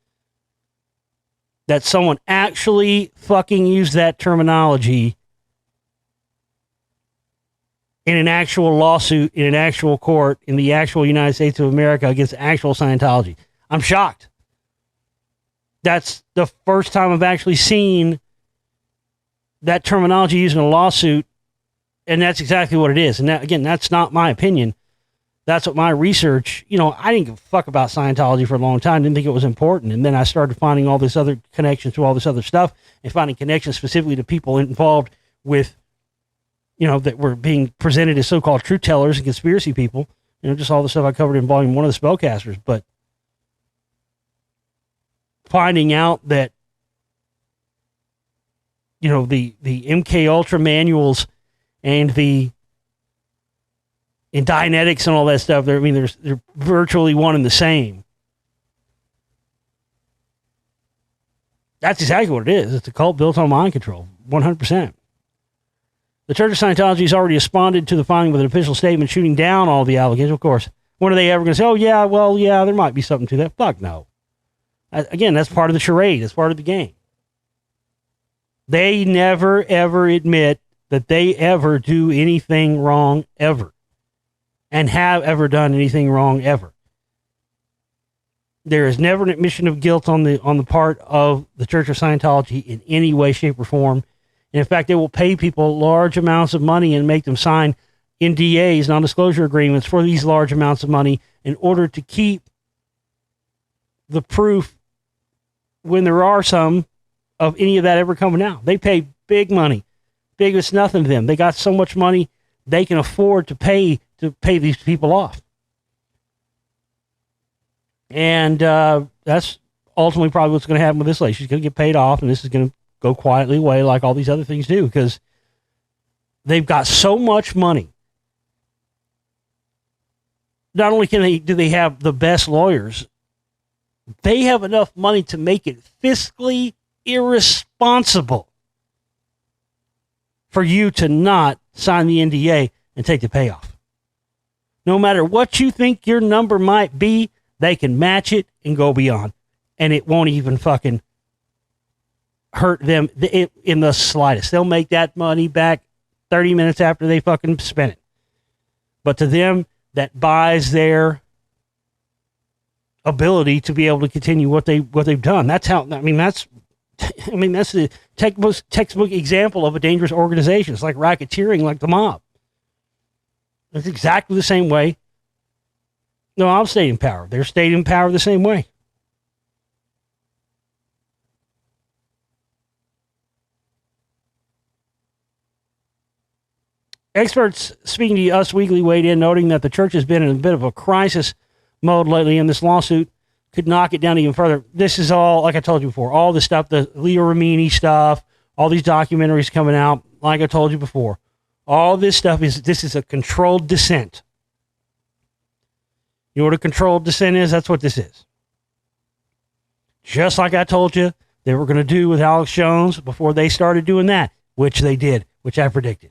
that someone actually fucking used that terminology in an actual lawsuit, in an actual court, in the actual United States of America against actual Scientology. I'm shocked. That's the first time I've actually seen that terminology used in a lawsuit, and that's exactly what it is. And that, again, that's not my opinion. That's what my research, I didn't give a fuck about Scientology for a long time. Didn't think it was important. And then I started finding all this other connections to all this other stuff and finding connections specifically to people involved with, that were being presented as so-called truth tellers and conspiracy people. Just all the stuff I covered in volume 1 of the Spellcasters. But finding out that, the MK Ultra manuals and the Dianetics and all that stuff, they're virtually one and the same. That's exactly what it is. It's a cult built on mind control, 100%. The Church of Scientology has already responded to the filing with an official statement shooting down all the allegations. Of course, when are they ever going to say, oh, yeah, well, yeah, there might be something to that? Fuck no. Again, that's part of the charade. That's part of the game. They never, ever admit that they ever do anything wrong, ever. And have ever done anything wrong, ever. There is never an admission of guilt on the part of the Church of Scientology in any way, shape, or form. And in fact, they will pay people large amounts of money and make them sign NDAs, non-disclosure agreements, for these large amounts of money in order to keep the proof, when there are some, of any of that ever coming out. They pay big money. Big as nothing to them. They got so much money they can afford to pay these people off. And that's ultimately probably what's going to happen with this lady. She's going to get paid off, and this is going to go quietly away like all these other things do, because they've got so much money. Not only do they have the best lawyers, they have enough money to make it fiscally irresponsible for you to not sign the NDA and take the payoff. No matter what you think your number might be, they can match it and go beyond. And it won't even fucking hurt them in the slightest. They'll make that money back 30 minutes after they fucking spent it. But to them, that buys their ability to be able to continue what they've done. That's the textbook example of a dangerous organization. It's like racketeering, like the mob. It's exactly the same way. No, I'm staying in power. They're staying in power the same way. Experts speaking to Us Weekly weighed in, noting that the church has been in a bit of a crisis mode lately, and this lawsuit could knock it down even further. This is all, like I told you before, all the stuff, the Leo Ramini stuff, all these documentaries coming out, like I told you before, All this stuff this is a controlled descent. You know what a controlled descent is? That's what this is. Just like I told you they were going to do with Alex Jones before they started doing that, which they did, which I predicted.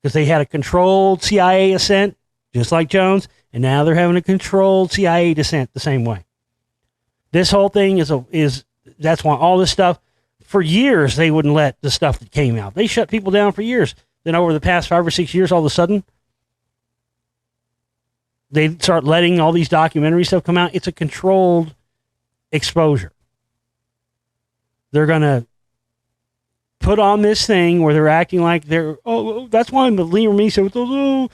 Because they had a controlled CIA ascent, just like Jones, and now they're having a controlled CIA descent the same way. This whole thing is that's why all this stuff, for years, they wouldn't let the stuff that came out. They shut people down for years. Then over the past 5 or 6 years, all of a sudden, they start letting all these documentary stuff come out. It's a controlled exposure. They're going to put on this thing where they're acting like they're, that's why the Liam Neeson with those,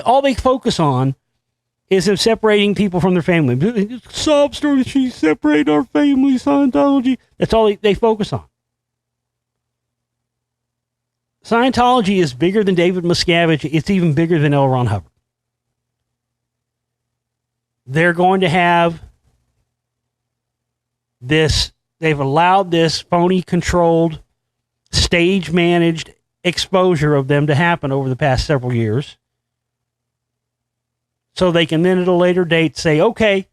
all they focus on is them separating people from their family. Sob story, she separated our family, Scientology. That's all they focus on. Scientology is bigger than David Miscavige. It's even bigger than L. Ron Hubbard. They're going to have this, they've allowed this phony, controlled, stage-managed exposure of them to happen over the past several years. So they can then at a later date say, okay,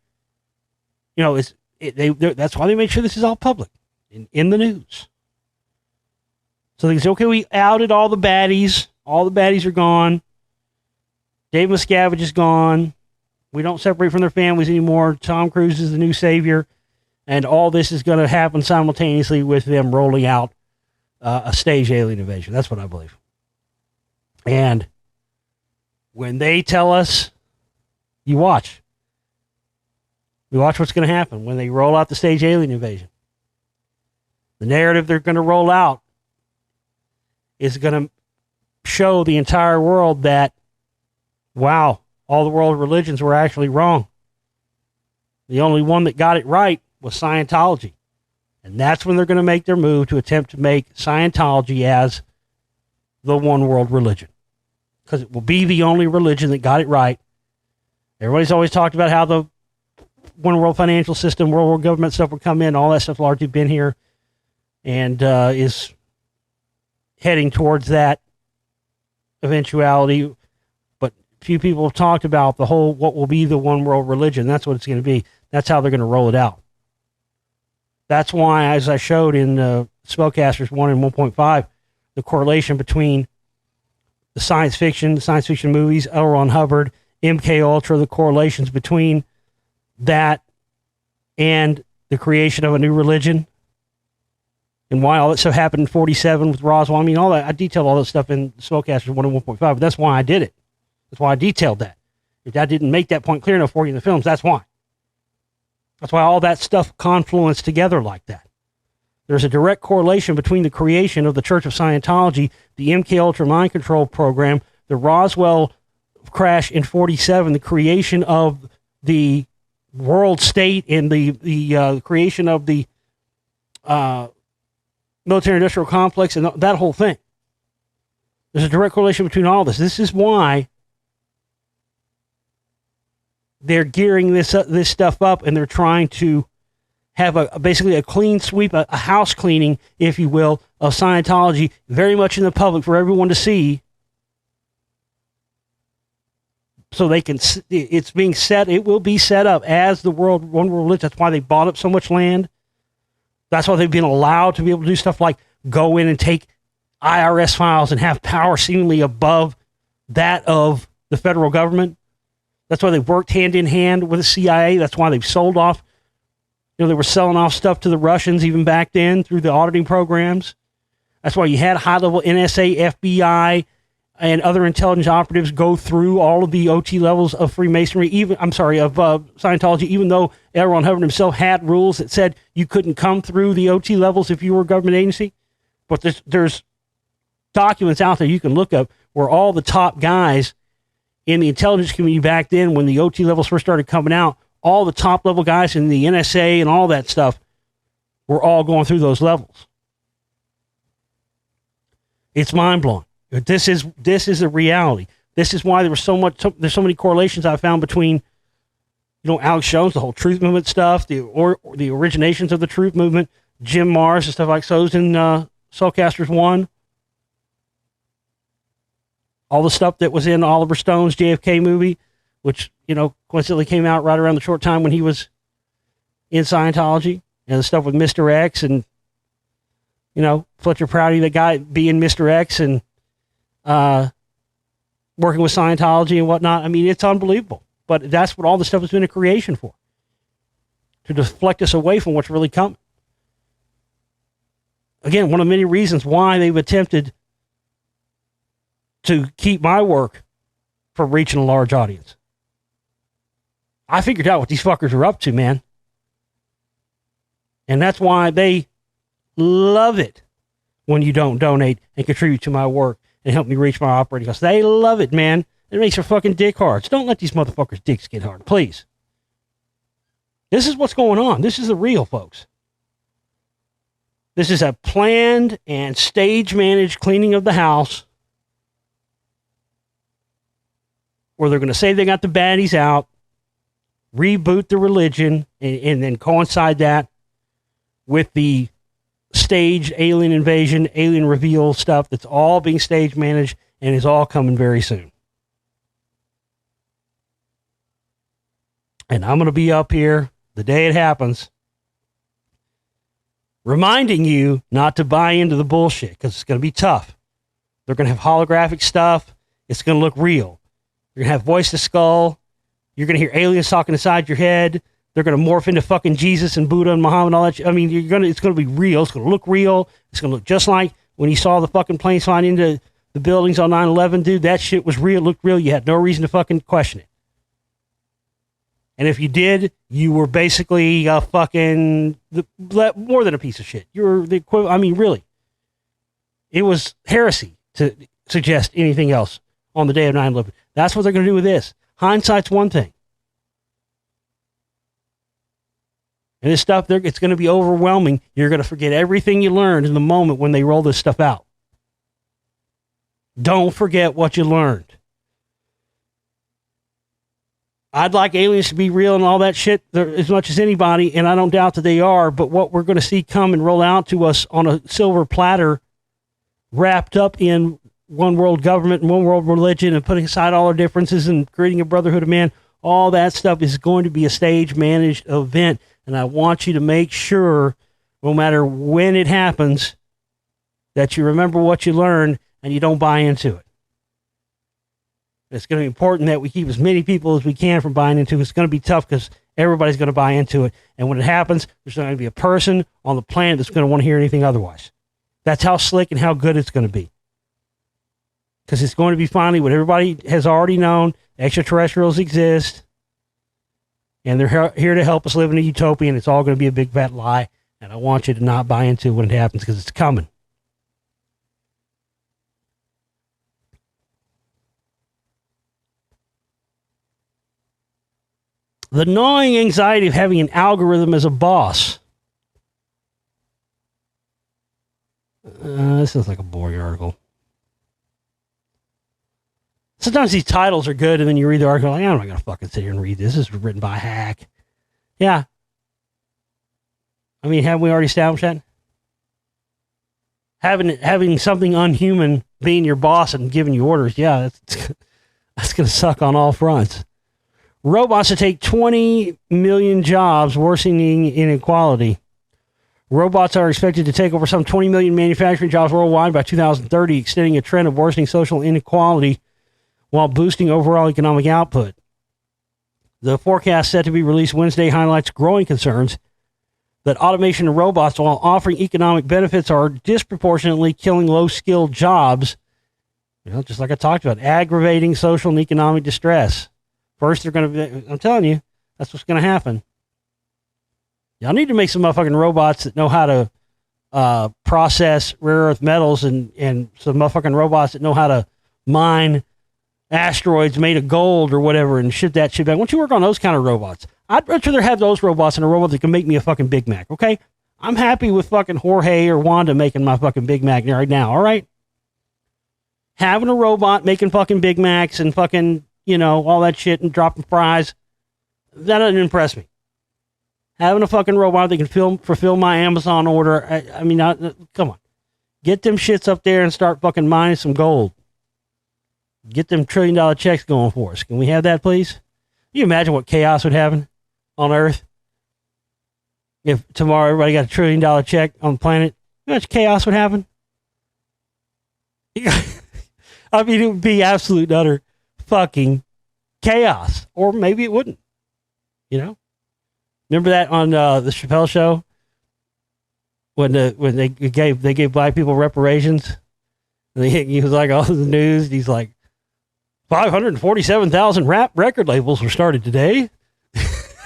you know, that's why they make sure this is all public, in the news. So they say, okay, we outed all the baddies. All the baddies are gone. Dave Miscavige is gone. We don't separate from their families anymore. Tom Cruise is the new savior. And all this is going to happen simultaneously with them rolling out a staged alien invasion. That's what I believe. And when they tell us, you watch. You watch what's going to happen when they roll out the staged alien invasion. The narrative they're going to roll out is going to show the entire world that, wow, all the world religions were actually wrong. The only one that got it right was Scientology. And that's when they're going to make their move to attempt to make Scientology as the one world religion. Because it will be the only religion that got it right. Everybody's always talked about how the one world financial system, world world government stuff will come in. All that stuff largely been here and is heading towards that eventuality. But few people have talked about the whole, what will be the one world religion. That's what it's going to be. That's how they're going to roll it out. That's why, as I showed in Spellcasters 1 and 1.5, the correlation between the science fiction movies, L. Ron Hubbard, MK Ultra, the correlations between that and the creation of a new religion, and why all that stuff happened in 47 with Roswell. I mean, all that, I detailed all that stuff in Spellcasters 1 and 1.5, but that's why I did it. That's why I detailed that. If I didn't make that point clear enough for you in the films, that's why. That's why all that stuff confluenced together like that. There's a direct correlation between the creation of the Church of Scientology, the MK Ultra mind control program, the Roswell crash in 47, the creation of the world state, and the creation of the military-industrial complex, and that whole thing. There's a direct correlation between all this. This is why they're gearing this stuff up, and they're trying to have basically a clean sweep, a house cleaning, if you will, of Scientology, very much in the public for everyone to see. So they can, it's being set, it will be set up as the one world religion. That's why they bought up so much land. That's why they've been allowed to be able to do stuff like go in and take IRS files and have power seemingly above that of the federal government. That's why they've worked hand in hand with the CIA. That's why they've sold off, they were selling off stuff to the Russians even back then through the auditing programs. That's why you had high-level NSA, FBI, and other intelligence operatives go through all of the OT levels of Freemasonry, of Scientology, even though L. Ron Hubbard himself had rules that said you couldn't come through the OT levels if you were a government agency. But there's documents out there you can look up where all the top guys in the intelligence community back then, when the OT levels first started coming out, all the top level guys in the NSA and all that stuff were all going through those levels. It's mind-blowing. This is a reality. This is why there's so many correlations I found between, Alex Jones, the whole truth movement stuff, the originations of the truth movement, Jim Mars and stuff like those in Soulcasters 1. all the stuff that was in Oliver Stone's JFK movie, which, coincidentally came out right around the short time when he was in Scientology, and the stuff with Mr. X and, Fletcher Prouty, the guy being Mr. X and working with Scientology and whatnot. I mean, it's unbelievable. But that's what all the stuff has been a creation for, to deflect us away from what's really coming. Again, one of the many reasons why they've attempted to keep my work from reaching a large audience. I figured out what these fuckers are up to, man. And that's why they love it when you don't donate and contribute to my work and help me reach my operating costs. They love it, man. It makes their fucking dick hard. So don't let these motherfuckers' dicks get hard, please. This is what's going on. This is the real, folks. This is a planned and stage-managed cleaning of the house where they're going to say they got the baddies out, reboot the religion, and then coincide that with the stage alien invasion, alien reveal stuff that's all being stage-managed and is all coming very soon. And I'm going to be up here the day it happens, reminding you not to buy into the bullshit, because it's going to be tough. They're going to have holographic stuff. It's going to look real. You're going to have voice to skull. You're going to hear aliens talking inside your head. They're going to morph into fucking Jesus and Buddha and Muhammad and all that shit. I mean, it's going to be real. It's going to look real. It's going to look just like when you saw the fucking planes flying into the buildings on 9/11, dude. That shit was real. It looked real. You had no reason to fucking question it. And if you did, you were basically fucking more than a piece of shit. You were the equivalent. I mean, really. It was heresy to suggest anything else on the day of 9/11. That's what they're going to do with this. Hindsight's one thing. And this stuff, it's going to be overwhelming. You're going to forget everything you learned in the moment when they roll this stuff out. Don't forget what you learned. I'd like aliens to be real and all that shit as much as anybody, and I don't doubt that they are, but what we're going to see come and roll out to us on a silver platter, wrapped up in one world government and one world religion, and putting aside all our differences and creating a brotherhood of man, all that stuff is going to be a stage-managed event, and I want you to make sure, no matter when it happens, that you remember what you learned and you don't buy into it. It's going to be important that we keep as many people as we can from buying into it. It's going to be tough because everybody's going to buy into it. And when it happens, there's not going to be a person on the planet that's going to want to hear anything otherwise. That's how slick and how good it's going to be. Because it's going to be finally what everybody has already known. Extraterrestrials exist. And they're here to help us live in a utopia. And it's all going to be a big fat lie. And I want you to not buy into it when it happens because it's coming. The gnawing anxiety of having an algorithm as a boss. This is like a boring article. Sometimes these titles are good, and then you read the article, like, I'm not going to fucking sit here and read this. This is written by a hack. Yeah. I mean, haven't we already established that? Having something unhuman being your boss and giving you orders, yeah, that's going to suck on all fronts. Robots to take 20 million jobs, worsening inequality. Robots are expected to take over some 20 million manufacturing jobs worldwide by 2030, extending a trend of worsening social inequality while boosting overall economic output. The forecast set to be released Wednesday highlights growing concerns that automation and robots, while offering economic benefits, are disproportionately killing low-skilled jobs, just like I talked about, aggravating social and economic distress. First, they're going to, I'm telling you, that's what's going to happen. Y'all need to make some motherfucking robots that know how to process rare earth metals and some motherfucking robots that know how to mine asteroids made of gold or whatever and ship that shit back. Why don't you work on those kind of robots? I'd rather have those robots than a robot that can make me a fucking Big Mac, okay? I'm happy with fucking Jorge or Wanda making my fucking Big Mac right now, all right? Having a robot making fucking Big Macs and fucking, all that shit and dropping fries, that doesn't impress me. Having a fucking robot that can fulfill my Amazon order, I mean, come on. Get them shits up there and start fucking mining some gold. Get them $1 trillion checks going for us. Can we have that, please? Can you imagine what chaos would happen on Earth if tomorrow everybody got $1 trillion check on the planet? You know how much chaos would happen? I mean, it would be absolute and utter fucking chaos. Or maybe it wouldn't. You know? Remember that on the Chappelle show? When they gave black people reparations? And he was like, all the news, he's like, 547,000 rap record labels were started today.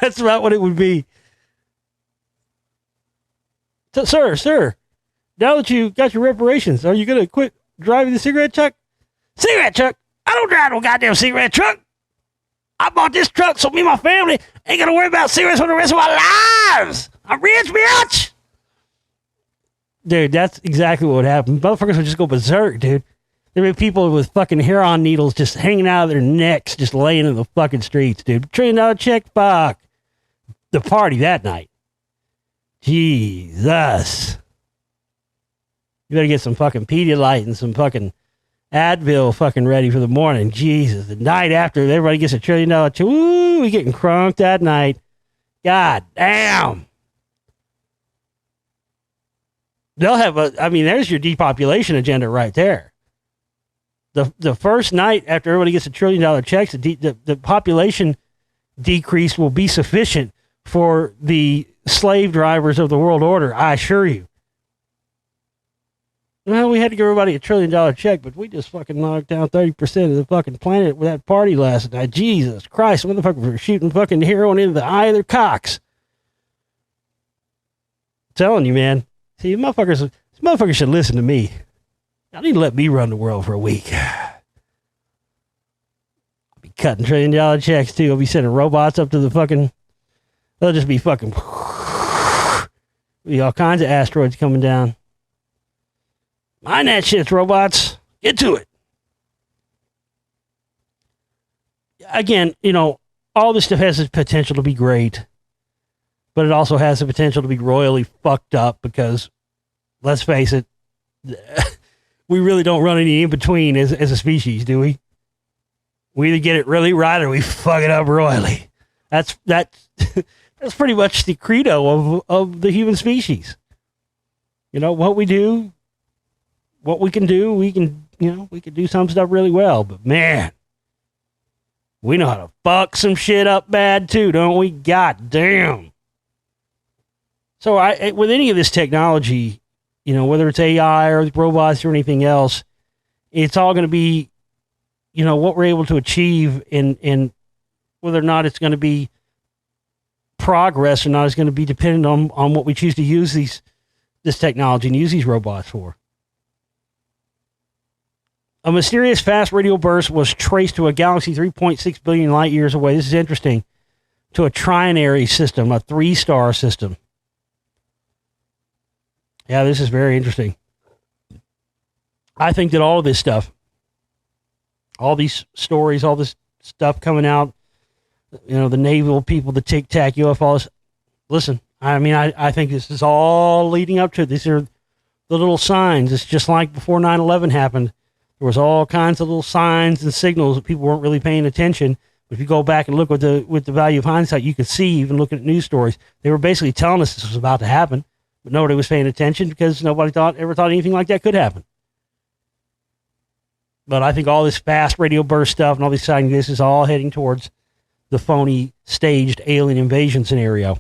That's about what it would be. So, sir, now that you got your reparations, are you going to quit driving the cigarette truck? Cigarette truck? I don't drive no goddamn cigarette truck. I bought this truck so me and my family ain't going to worry about cigarettes for the rest of our lives. I'm rich, bitch. Dude, that's exactly what would happen. Motherfuckers would just go berserk, dude. There'd be people with fucking heroin needles just hanging out of their necks, just laying in the fucking streets, dude. $1 trillion check, fuck. The party that night. Jesus. You better get some fucking Pedialyte and some fucking Advil fucking ready for the morning. Jesus. The night after everybody gets $1 trillion check. Woo, we getting crunked that night. God damn. They'll have there's your depopulation agenda right there. The first night after everybody gets $1 trillion checks, the population decrease will be sufficient for the slave drivers of the world order, I assure you. Well, we had to give everybody $1 trillion check, but we just fucking knocked down 30% of the fucking planet with that party last night. Jesus Christ, motherfuckers were shooting fucking heroin into the eye of their cocks. I'm telling you, man. See, motherfuckers should listen to me. Y'all need to let me run the world for a week. I'll be cutting $1 trillion checks, too. I'll be sending robots up to the fucking... They'll just be fucking... Be all kinds of asteroids coming down. Mind that shit, robots. Get to it. Again, all this stuff has the potential to be great. But it also has the potential to be royally fucked up because, let's face it, we really don't run any in between as a species, do we? We either get it really right or we fuck it up royally. That's pretty much the credo of the human species. What we do, what we can do, we can do some stuff really well, but man, we know how to fuck some shit up bad too, don't we? God damn. So with any of this technology, whether it's AI or robots or anything else, it's all going to be, what we're able to achieve and whether or not it's going to be progress or not is going to be dependent on what we choose to use this technology and use these robots for. A mysterious fast radio burst was traced to a galaxy 3.6 billion light years away. This is interesting. To a trinary system, a 3-star system. Yeah, this is very interesting. I think that all of this stuff, all these stories, all this stuff coming out, the naval people, the Tic Tac UFOs. Listen, I think this is all leading up to it. These are the little signs. It's just like before 9/11 happened. There was all kinds of little signs and signals that people weren't really paying attention. But if you go back and look with the value of hindsight, you could see, even looking at news stories, they were basically telling us this was about to happen. But nobody was paying attention because nobody ever thought anything like that could happen. But I think all this fast radio burst stuff and all these sightings, this is all heading towards the phony staged alien invasion scenario.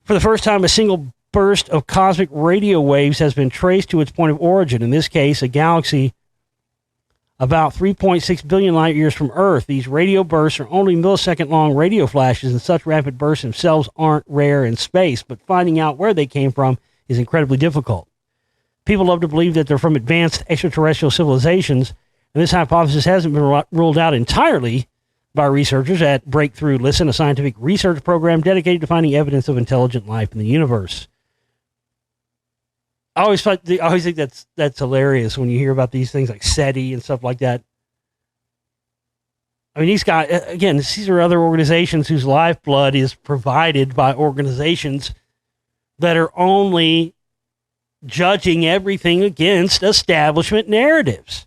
For the first time, a single burst of cosmic radio waves has been traced to its point of origin. In this case, a galaxy about 3.6 billion light years from Earth. These radio bursts are only millisecond-long radio flashes, and such rapid bursts themselves aren't rare in space, but finding out where they came from is incredibly difficult. People love to believe that they're from advanced extraterrestrial civilizations, and this hypothesis hasn't been ruled out entirely by researchers at Breakthrough Listen, a scientific research program dedicated to finding evidence of intelligent life in the universe. I always think that's hilarious when you hear about these things like SETI and stuff like that. I mean, these guys, again, these are other organizations whose lifeblood is provided by organizations that are only judging everything against establishment narratives.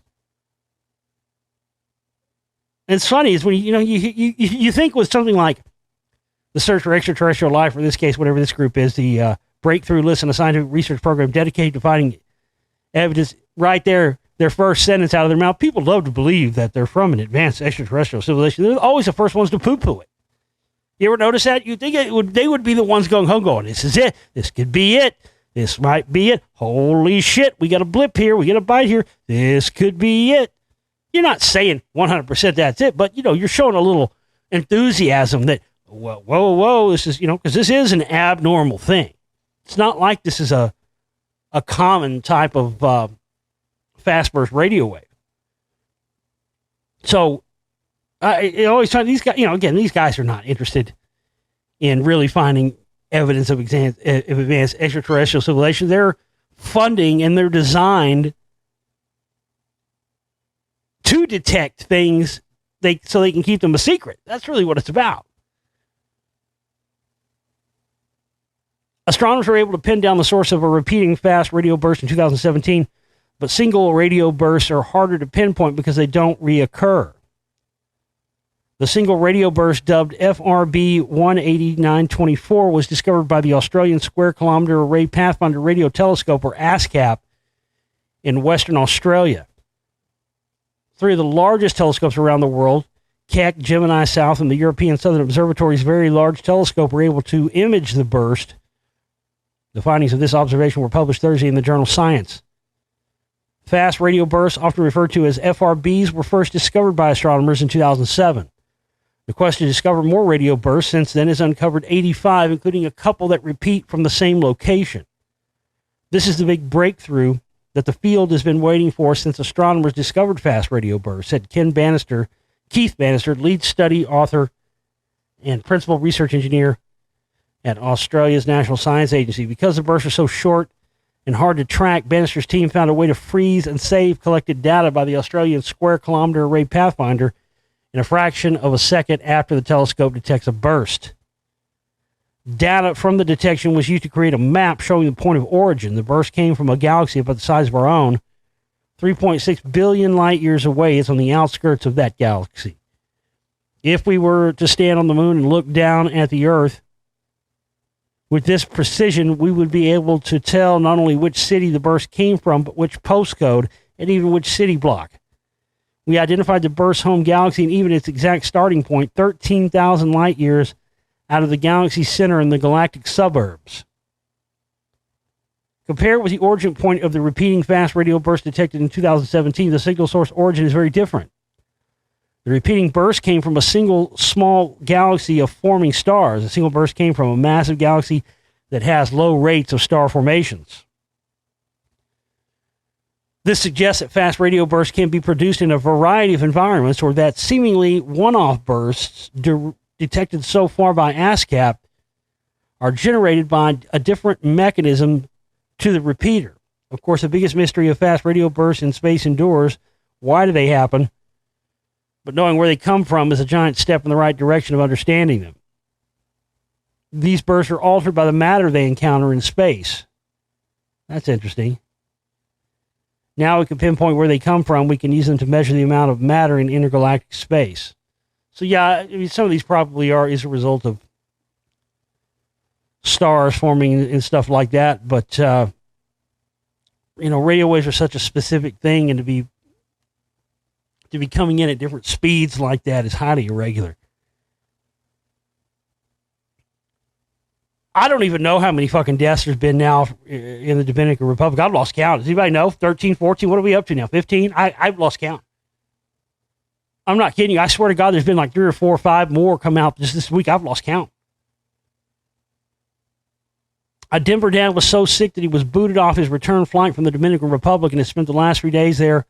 And it's funny is when you think with something like the search for extraterrestrial life, or in this case, whatever this group is, the breakthrough list in a scientific research program dedicated to finding evidence, right there, their first sentence out of their mouth, people love to believe that they're from an advanced extraterrestrial civilization. They're always the first ones to poo-poo it. You ever notice that? You think they would be the ones going home going, this is it. This could be it. This might be it. Holy shit, we got a blip here. We got a bite here. This could be it. You're not saying 100% that's it, but, you're showing a little enthusiasm that, whoa, this is, because this is an abnormal thing. It's not like this is a common type of fast burst radio wave. So, I always try, these guys, these guys are not interested in really finding evidence of advanced extraterrestrial civilization. They're funding and they're designed to detect things so they can keep them a secret. That's really what it's about. Astronomers were able to pin down the source of a repeating fast radio burst in 2017, but single radio bursts are harder to pinpoint because they don't reoccur. The single radio burst, dubbed FRB 18924, was discovered by the Australian Square Kilometre Array Pathfinder Radio Telescope, or ASCAP, in Western Australia. Three of the largest telescopes around the world, Keck, Gemini South, and the European Southern Observatory's Very Large Telescope, were able to image the burst. The findings of this observation were published Thursday in the journal Science. Fast radio bursts, often referred to as FRBs, were first discovered by astronomers in 2007. The quest to discover more radio bursts since then has uncovered 85, including a couple that repeat from the same location. This is the big breakthrough that the field has been waiting for since astronomers discovered fast radio bursts, said Keith Bannister, lead study author and principal research engineer at Australia's National Science Agency. Because the bursts are so short and hard to track, Bannister's team found a way to freeze and save collected data by the Australian Square Kilometre Array Pathfinder in a fraction of a second after the telescope detects a burst. Data from the detection was used to create a map showing the point of origin. The burst came from a galaxy about the size of our own, 3.6 billion light years away. It's on the outskirts of that galaxy. If we were to stand on the moon and look down at the Earth with this precision, we would be able to tell not only which city the burst came from, but which postcode and even which city block. We identified the burst's home galaxy and even its exact starting point, 13,000 light years out of the galaxy's center in the galactic suburbs. Compared with the origin point of the repeating fast radio burst detected in 2017, the signal source origin is very different. The repeating burst came from a single small galaxy of forming stars. The single burst came from a massive galaxy that has low rates of star formations. This suggests that fast radio bursts can be produced in a variety of environments, or that seemingly one-off bursts detected so far by ASCAP are generated by a different mechanism to the repeater. Of course, the biggest mystery of fast radio bursts in space indoors, why do they happen? But knowing where they come from is a giant step in the right direction of understanding them. These bursts are altered by the matter they encounter in space. That's interesting. Now we can pinpoint where they come from. We can use them to measure the amount of matter in intergalactic space. So yeah, some of these probably is a result of stars forming and stuff like that. But, radio waves are such a specific thing, and to be coming in at different speeds like that is highly irregular. I don't even know how many fucking deaths there's been now in the Dominican Republic. I've lost count. Does anybody know? 13, 14? What are we up to now? 15? I've lost count. I'm not kidding you. I swear to God, there's been like 3 or 4 or 5 more come out just this week. I've lost count. A Denver dad was so sick that he was booted off his return flight from the Dominican Republic and has spent the last 3 days there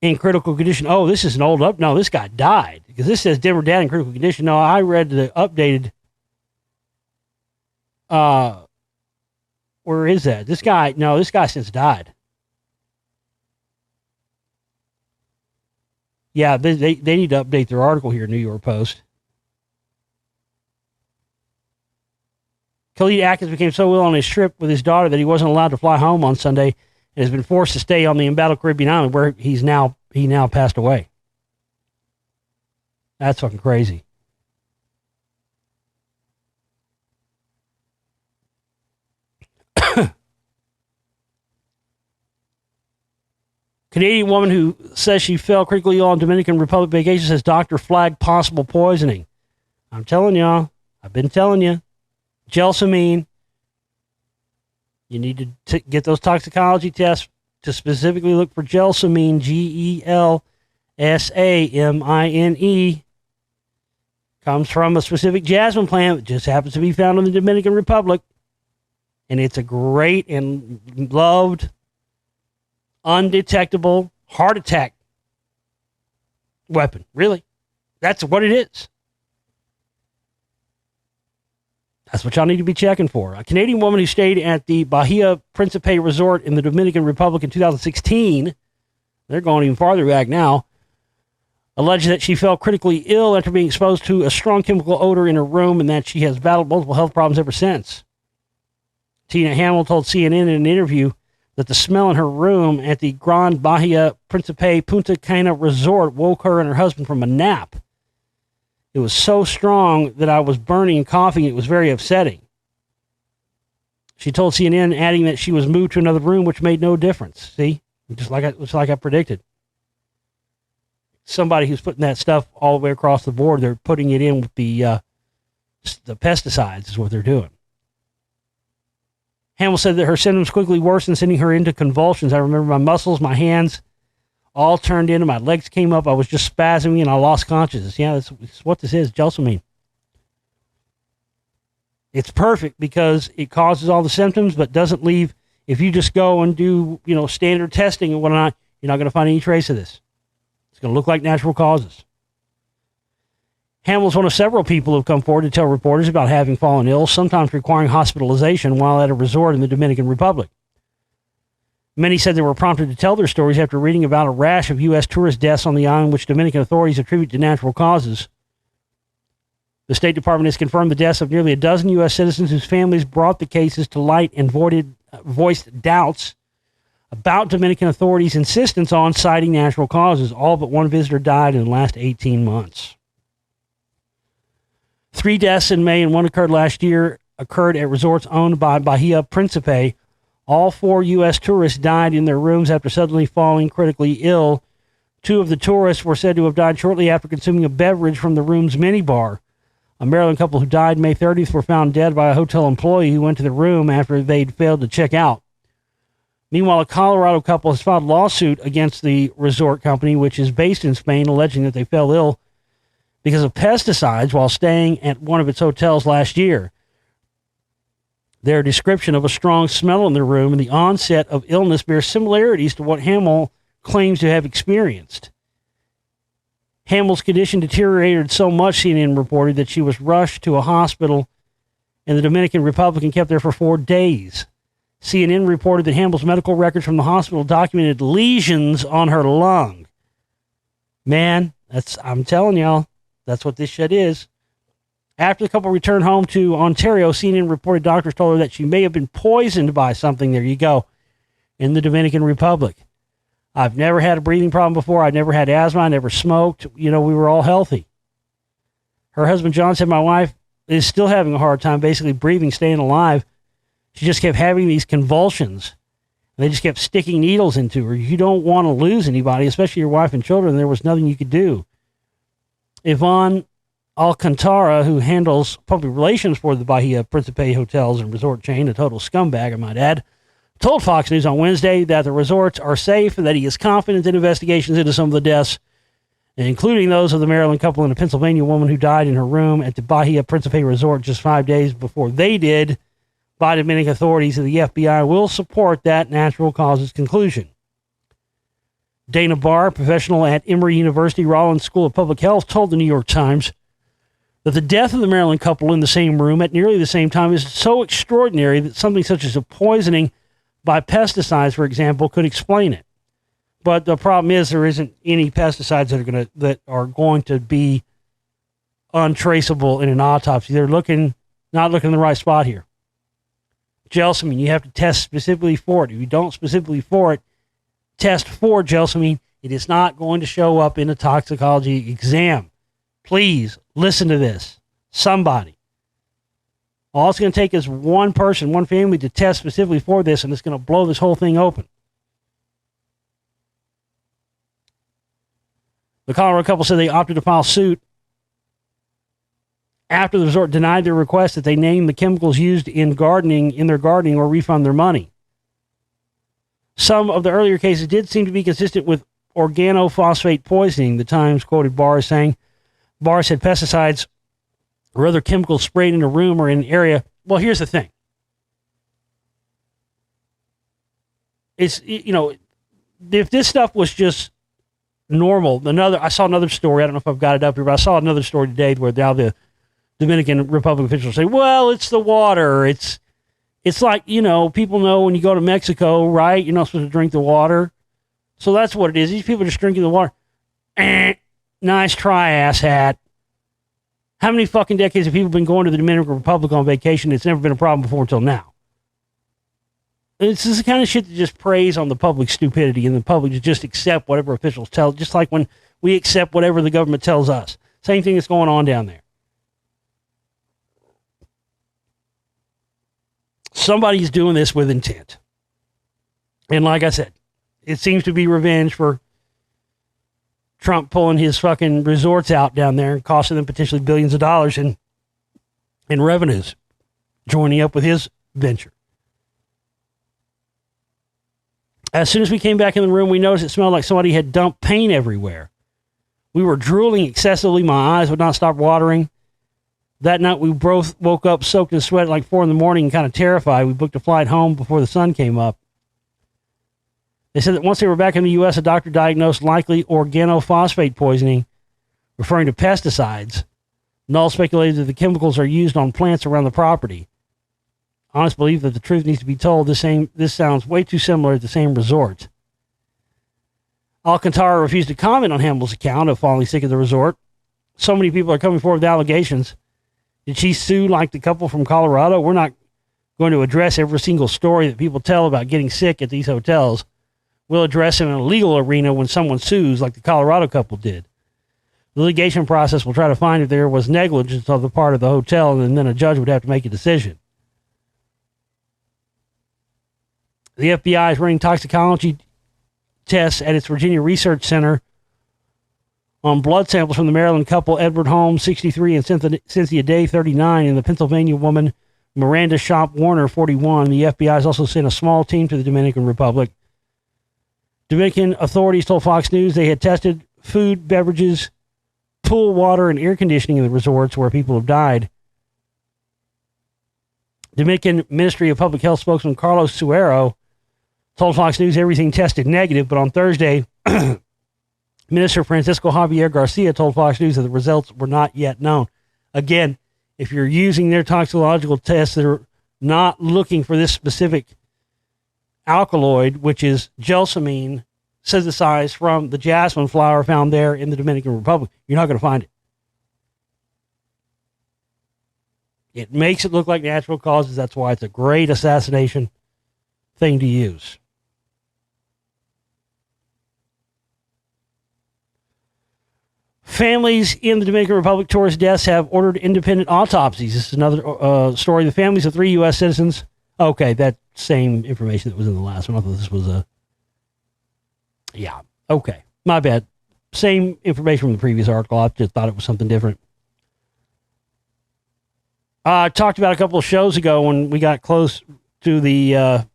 in critical condition. Oh, this is an old up. No, this guy died, because this says Denver dad in critical condition. No, I read the updated. Where is that? This guy since died. Yeah, they need to update their article here, New York Post. Khalid Atkins became so ill on his trip with his daughter that he wasn't allowed to fly home on Sunday and has been forced to stay on the embattled Caribbean island, where he now passed away. That's fucking crazy. Canadian woman who says she fell critically ill on Dominican Republic vacation says doctor flagged possible poisoning. I'm telling y'all. I've been telling you. Gelsamine. You need to get those toxicology tests to specifically look for gelsamine, Gelsamine. Comes from a specific jasmine plant that just happens to be found in the Dominican Republic. And it's a great and loved, undetectable heart attack weapon. Really. That's what it is. That's what y'all need to be checking for. A Canadian woman who stayed at the Bahia Principe Resort in the Dominican Republic in 2016, they're going even farther back now, alleged that she fell critically ill after being exposed to a strong chemical odor in her room and that she has battled multiple health problems ever since. Tina Hamill told CNN in an interview that the smell in her room at the Grand Bahia Principe Punta Cana Resort woke her and her husband from a nap. It was so strong that I was burning and coughing. It was very upsetting. She told CNN, adding that she was moved to another room, which made no difference. See? Just like I predicted. Somebody who's putting that stuff all the way across the board, they're putting it in with the pesticides is what they're doing. Hamill said that her symptoms quickly worsened, sending her into convulsions. I remember my muscles, my hands, all turned in, and my legs came up. I was just spasming, and I lost consciousness. Yeah, that's what this is, gelsamine. It's perfect because it causes all the symptoms, but doesn't leave. If you just go and do, standard testing and whatnot, you're not going to find any trace of this. It's going to look like natural causes. Hamill's one of several people who have come forward to tell reporters about having fallen ill, sometimes requiring hospitalization while at a resort in the Dominican Republic. Many said they were prompted to tell their stories after reading about a rash of U.S. tourist deaths on the island, which Dominican authorities attribute to natural causes. The State Department has confirmed the deaths of nearly a dozen U.S. citizens whose families brought the cases to light and voiced doubts about Dominican authorities' insistence on citing natural causes. All but one visitor died in the last 18 months. 3 deaths in May and 1 occurred last year occurred at resorts owned by Bahia Principe. All 4 U.S. tourists died in their rooms after suddenly falling critically ill. 2 of the tourists were said to have died shortly after consuming a beverage from the room's minibar. A Maryland couple who died May 30th were found dead by a hotel employee who went to the room after they'd failed to check out. Meanwhile, a Colorado couple has filed a lawsuit against the resort company, which is based in Spain, alleging that they fell ill because of pesticides while staying at one of its hotels last year. Their description of a strong smell in their room and the onset of illness bears similarities to what Hamill claims to have experienced. Hamill's condition deteriorated so much, CNN reported, that she was rushed to a hospital in the Dominican Republic and kept there for 4 days. CNN reported that Hamill's medical records from the hospital documented lesions on her lung. Man, I'm telling y'all, that's what this shit is. After the couple returned home to Ontario, CNN reported doctors told her that she may have been poisoned by something, there you go, in the Dominican Republic. I've never had a breathing problem before. I've never had asthma. I never smoked. We were all healthy. Her husband, John, said my wife is still having a hard time basically breathing, staying alive. She just kept having these convulsions. They just kept sticking needles into her. You don't want to lose anybody, especially your wife and children. There was nothing you could do. Yvonne Alcantara, who handles public relations for the Bahia Principe hotels and resort chain, a total scumbag, I might add, told Fox News on Wednesday that the resorts are safe and that he is confident in investigations into some of the deaths, including those of the Maryland couple and a Pennsylvania woman who died in her room at the Bahia Principe resort just 5 days before they did, by Dominican authorities, and the FBI will support that natural causes conclusion. Dana Barr, professional at Emory University Rollins School of Public Health, told the New York Times that the death of the Maryland couple in the same room at nearly the same time is so extraordinary that something such as a poisoning by pesticides, for example, could explain it. But the problem is there isn't any pesticides that are going to be untraceable in an autopsy. They're not looking in the right spot here. Gelsamine, you have to test specifically for it. If you don't specifically for it, test for gelsamine. It is not going to show up in a toxicology exam. Please listen to this. Somebody. All it's going to take is one person, one family to test specifically for this, and it's going to blow this whole thing open. The Colorado couple said they opted to file suit after the resort denied their request that they name the chemicals used in their gardening or refund their money. Some of the earlier cases did seem to be consistent with organophosphate poisoning. The Times quoted Barr saying Barr said pesticides or other chemicals sprayed in a room or in an area. Well, here's the thing. It's, if this stuff was just normal, I saw another story. I don't know if I've got it up here, but I saw another story today where now the Dominican Republic officials say, well, it's the water. It's like, people know when you go to Mexico, right? You're not supposed to drink the water. So that's what it is. These people are just drinking the water. Nice try, asshat. How many fucking decades have people been going to the Dominican Republic on vacation? It's never been a problem before until now. It's just the kind of shit that just preys on the public's stupidity and the public to just accept whatever officials tell, just like when we accept whatever the government tells us. Same thing that's going on down there. Somebody's doing this with intent. And like I said, it seems to be revenge for Trump pulling his fucking resorts out down there and costing them potentially billions of dollars in revenues, joining up with his venture. As soon as we came back in the room, we noticed it smelled like somebody had dumped paint everywhere. We were drooling excessively. My eyes would not stop watering. That night, we both woke up soaked in sweat at like 4 a.m, and kind of terrified. We booked a flight home before the sun came up. They said that once they were back in the U.S., a doctor diagnosed likely organophosphate poisoning, referring to pesticides. Null speculated that the chemicals are used on plants around the property. Honest believe that the truth needs to be told. This sounds way too similar at the same resort. Alcantara refused to comment on Hamill's account of falling sick at the resort. So many people are coming forward with allegations. Did she sue like the couple from Colorado? We're not going to address every single story that people tell about getting sick at these hotels. We'll address them in a legal arena when someone sues like the Colorado couple did. The litigation process will try to find if there was negligence on the part of the hotel, and then a judge would have to make a decision. The FBI is running toxicology tests at its Virginia Research Center on blood samples from the Maryland couple Edward Holmes, 63, and Cynthia Day, 39, and the Pennsylvania woman Miranda Shop Warner, 41. The FBI has also sent a small team to the Dominican Republic. Dominican authorities told Fox News they had tested food, beverages, pool water, and air conditioning in the resorts where people have died. Dominican Ministry of Public Health spokesman Carlos Suero told Fox News everything tested negative, but on Thursday, Minister Francisco Javier Garcia told Fox News that the results were not yet known. Again, if you're using their toxicological tests that are not looking for this specific alkaloid, which is gelsamine, synthesized from the jasmine flower found there in the Dominican Republic, you're not going to find it. It makes it look like natural causes. That's why it's a great assassination thing to use. Families in the Dominican Republic tourist deaths have ordered independent autopsies. This is another story. The families of 3 U.S. citizens. Okay, that same information that was in the last one. I thought this was a... Yeah, okay. My bad. Same information from the previous article. I just thought it was something different. I talked about a couple of shows ago when we got close to the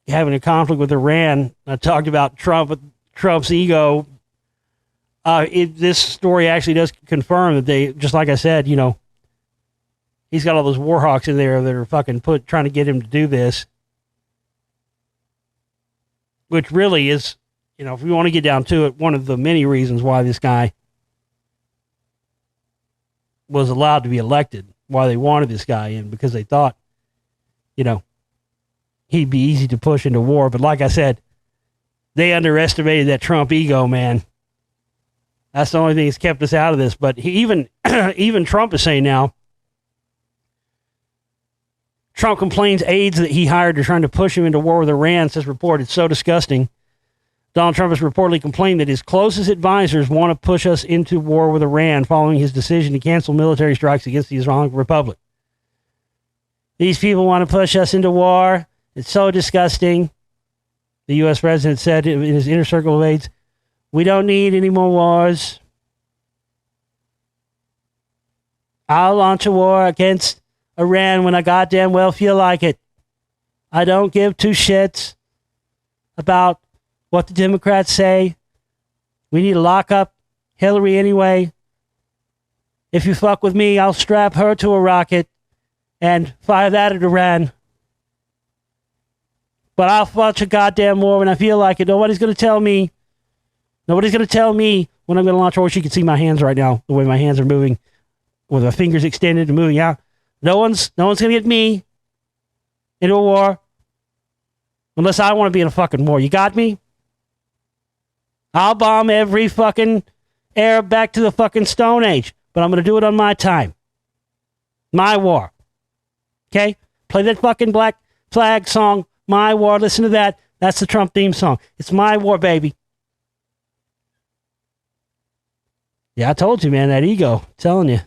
having a conflict with Iran. I talked about Trump's ego. This story actually does confirm that they, just like I said, he's got all those war hawks in there that are fucking trying to get him to do this. Which really is, if we want to get down to it, one of the many reasons why this guy was allowed to be elected, why they wanted this guy in, because they thought, he'd be easy to push into war. But like I said, they underestimated that Trump ego, man. That's the only thing that's kept us out of this. But even Trump is saying now, Trump complains aides that he hired are trying to push him into war with Iran, says report. It's so disgusting. Donald Trump has reportedly complained that his closest advisors want to push us into war with Iran following his decision to cancel military strikes against the Islamic Republic. These people want to push us into war. It's so disgusting. The U.S. president said in his inner circle of aides, we don't need any more wars. I'll launch a war against Iran when I goddamn well feel like it. I don't give two shits about what the Democrats say. We need to lock up Hillary anyway. If you fuck with me, I'll strap her to a rocket and fire that at Iran. But I'll launch a goddamn war when I feel like it. Nobody's going to tell me when I'm going to launch a war. You can see my hands right now, the way my hands are moving, with my fingers extended and moving out. No one's going to get me into a war unless I want to be in a fucking war. You got me? I'll bomb every fucking Arab back to the fucking Stone Age, but I'm going to do it on my time. My war. Okay? Play that fucking Black Flag song, My War. Listen to that. That's the Trump theme song. It's my war, baby. Yeah, I told you, man, that ego. I'm telling you.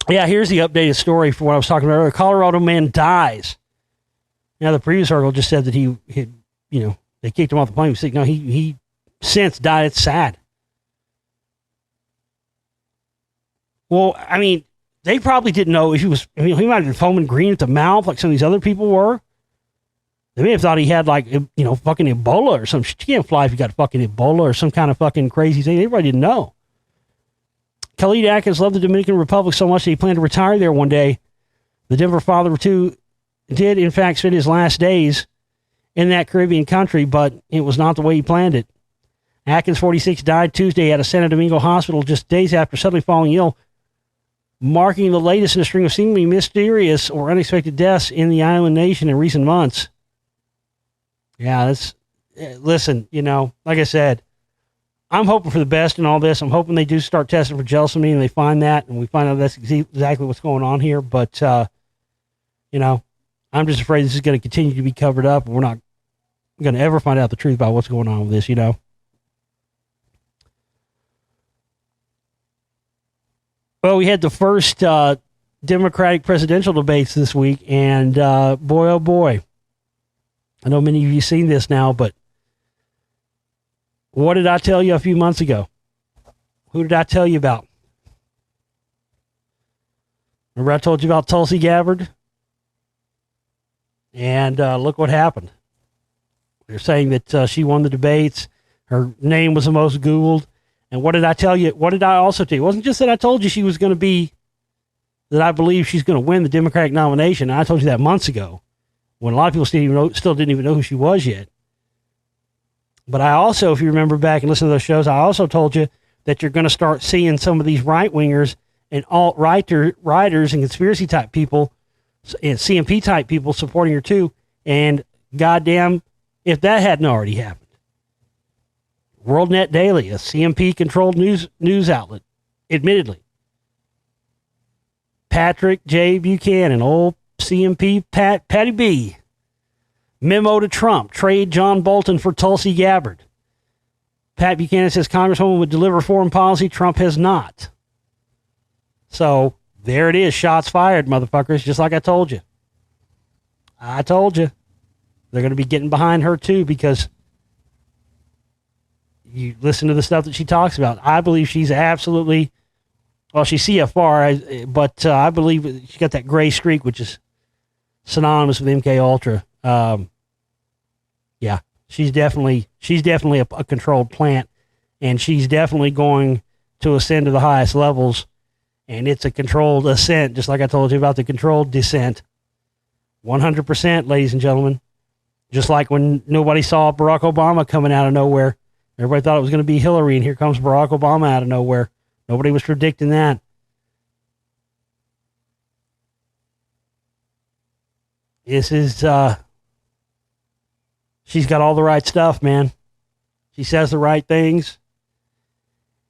Yeah, here's the updated story for what I was talking about earlier. Colorado man dies. Now, the previous article just said that he they kicked him off the plane. No, he since died. It's sad. Well, I mean, they probably didn't know if he was, he might have been foaming green at the mouth like some of these other people were. They may have thought he had fucking Ebola or some shit. You can't fly if you got fucking Ebola or some kind of fucking crazy thing. Everybody didn't know. Khalid Atkins loved the Dominican Republic so much that he planned to retire there one day. The Denver father, too, did, in fact, spend his last days in that Caribbean country, but it was not the way he planned it. Atkins, 46, died Tuesday at a Santo Domingo hospital just days after suddenly falling ill, marking the latest in a string of seemingly mysterious or unexpected deaths in the island nation in recent months. Yeah, listen, like I said, I'm hoping for the best in all this. I'm hoping they do start testing for gelsamine and they find that and we find out that's exactly what's going on here. But, I'm just afraid this is going to continue to be covered up and we're not going to ever find out the truth about what's going on with this, Well, we had the first Democratic presidential debates this week, and boy, oh boy. I know many of you have seen this now, but what did I tell you a few months ago? Who did I tell you about? Remember I told you about Tulsi Gabbard? And look what happened. They're saying that she won the debates. Her name was the most Googled. And what did I tell you? What did I also tell you? It wasn't just that I told you she was going to be, that I believe she's going to win the Democratic nomination. I told you that months ago when a lot of people still didn't even know who she was yet. But I also, if you remember back and listen to those shows, I also told you that you're going to start seeing some of these right-wingers and alt-writers and conspiracy type people and CMP type people supporting her too. And goddamn, if that hadn't already happened. WorldNet Daily, a CMP-controlled news outlet, admittedly. Patrick J. Buchanan, old CMP Patty B. Memo to Trump, trade John Bolton for Tulsi Gabbard. Pat Buchanan says Congresswoman would deliver foreign policy. Trump has not. So there it is. Shots fired, motherfuckers, just like I told you. I told you. They're going to be getting behind her, too, because you listen to the stuff that she talks about. I believe she's absolutely, well, she's CFR, but I believe she got that gray streak, which is synonymous with MK Ultra. Yeah, she's definitely a controlled plant, and she's definitely going to ascend to the highest levels, and it's a controlled ascent, just like I told you about the controlled descent. 100%, ladies and gentlemen. Just like when nobody saw Barack Obama coming out of nowhere. Everybody thought it was going to be Hillary, and here comes Barack Obama out of nowhere. Nobody was predicting that. This is, she's got all the right stuff, man. She says the right things.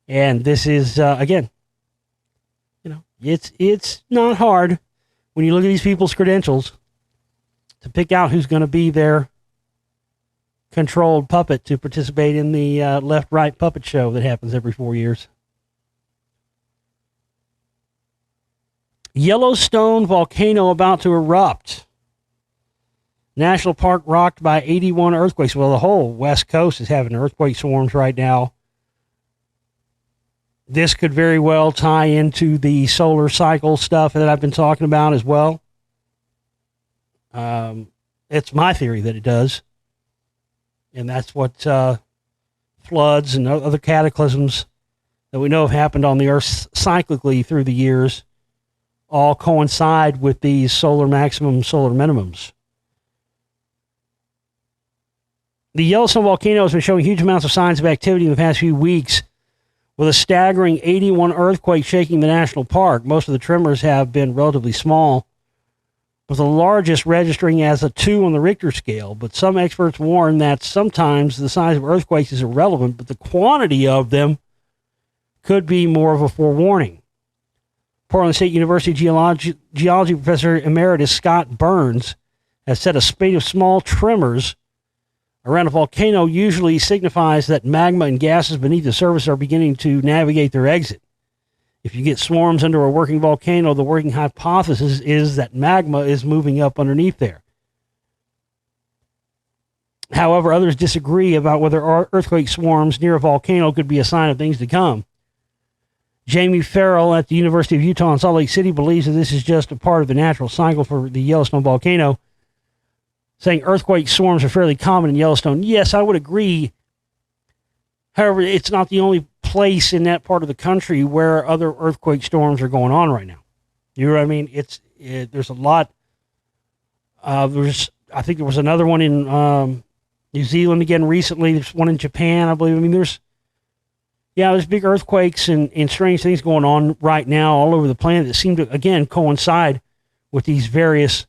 And this is, again, it's not hard when you look at these people's credentials to pick out who's going to be their controlled puppet to participate in the left-right puppet show that happens every 4 years. Yellowstone volcano about to erupt. National park rocked by 81 earthquakes. Well, the whole West Coast is having earthquake swarms right now. This could very well tie into the solar cycle stuff that I've been talking about as well. It's my theory that it does. And that's what floods and other cataclysms that we know have happened on the Earth cyclically through the years all coincide with these solar maximums, solar minimums. The Yellowstone volcano has been showing huge amounts of signs of activity in the past few weeks, with a staggering 81 earthquakes shaking the national park. Most of the tremors have been relatively small, with the largest registering as a 2 on the Richter scale. But some experts warn that sometimes the size of earthquakes is irrelevant, but the quantity of them could be more of a forewarning. Portland State University geology professor emeritus Scott Burns has said a spate of small tremors around a volcano usually signifies that magma and gases beneath the surface are beginning to navigate their exit. If you get swarms under a working volcano, the working hypothesis is that magma is moving up underneath there. However, others disagree about whether earthquake swarms near a volcano could be a sign of things to come. Jamie Farrell at the University of Utah in Salt Lake City believes that this is just a part of the natural cycle for the Yellowstone volcano, saying earthquake swarms are fairly common in Yellowstone. Yes, I would agree. However, it's not the only place in that part of the country where other earthquake storms are going on right now. You know what I mean? There's a lot. I think there was another one in New Zealand again recently. There's one in Japan, I believe. I mean, there's big earthquakes and strange things going on right now all over the planet that seem to, again, coincide with these various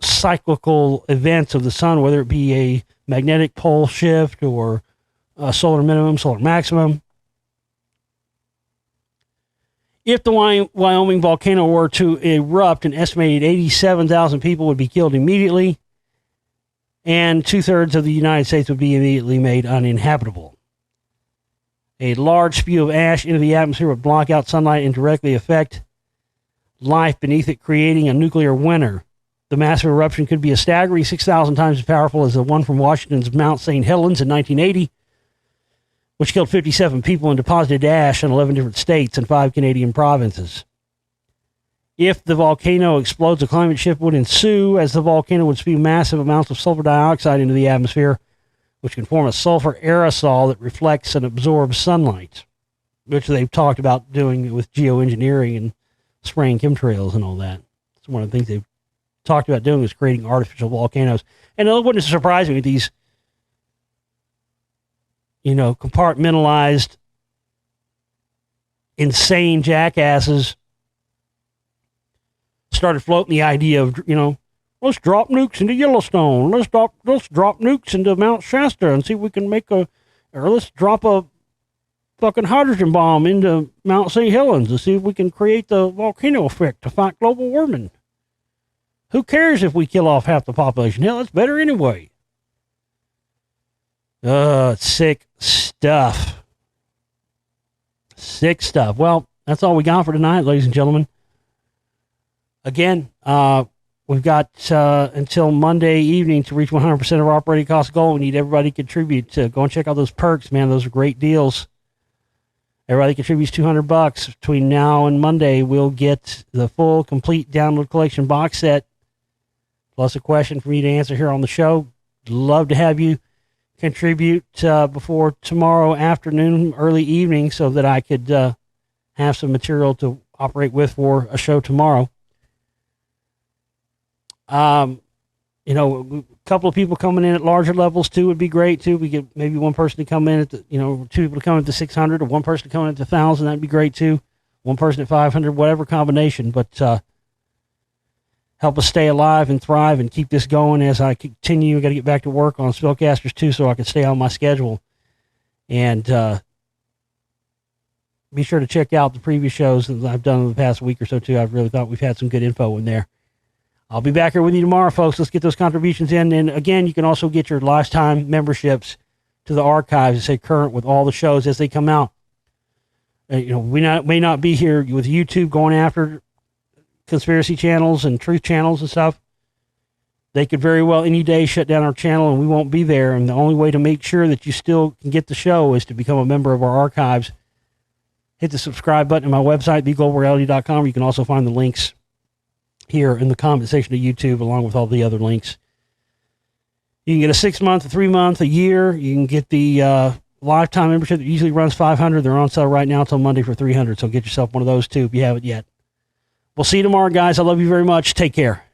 cyclical events of the sun, whether it be a magnetic pole shift or a solar minimum, solar maximum. If the Wyoming volcano were to erupt, an estimated 87,000 people would be killed immediately, and 2/3 of the United States would be immediately made uninhabitable. A large spew of ash into the atmosphere would block out sunlight and directly affect life beneath it, creating a nuclear winter. The massive eruption could be a staggering 6,000 times as powerful as the one from Washington's Mount St. Helens in 1980, which killed 57 people and deposited ash in 11 different states and 5 Canadian provinces. If the volcano explodes, a climate shift would ensue, as the volcano would spew massive amounts of sulfur dioxide into the atmosphere, which can form a sulfur aerosol that reflects and absorbs sunlight, which they've talked about doing with geoengineering and spraying chemtrails and all that. It's one of the things they've talked about doing is creating artificial volcanoes. And it wouldn't surprise me if these, compartmentalized, insane jackasses started floating the idea of, let's drop nukes into Yellowstone. Let's drop nukes into Mount Shasta and see if we can let's drop a fucking hydrogen bomb into Mount St. Helens to see if we can create the volcano effect to fight global warming. Who cares if we kill off half the population? Hell, it's better anyway. Sick stuff. Sick stuff. Well, that's all we got for tonight, ladies and gentlemen. Again, we've got until Monday evening to reach 100% of our operating cost goal. We need everybody to contribute. Go and check out those perks, man. Those are great deals. Everybody contributes $200. Between now and Monday, we'll get the full, complete download collection box set, plus a question for me to answer here on the show. Love to have you contribute before tomorrow afternoon, early evening, so that I could have some material to operate with for a show tomorrow. A couple of people coming in at larger levels too would be great too. We get maybe one person to come in at the, 2 people to come in at the 600, or one person to come in at the 1,000. That'd be great too. One person at 500, whatever combination. But help us stay alive and thrive and keep this going as I continue. I got to get back to work on Spellcasters 2 so I can stay on my schedule. And be sure to check out the previous shows that I've done in the past week or so too. I've really thought we've had some good info in there. I'll be back here with you tomorrow, folks. Let's get those contributions in. And again, you can also get your lifetime memberships to the archives to stay current with all the shows as they come out. We may not be here with YouTube going after conspiracy channels and truth channels and stuff. They could very well any day shut down our channel and we won't be there. And the only way to make sure that you still can get the show is to become a member of our archives. Hit the subscribe button on my website, theglobalreality.com. You can also find the links here in the comment section of YouTube, along with all the other links. You can get a 6-month, a 3-month, a year. You can get the lifetime membership that usually runs $500. They're on sale right now until Monday for $300. So get yourself one of those too if you haven't yet. We'll see you tomorrow, guys. I love you very much. Take care.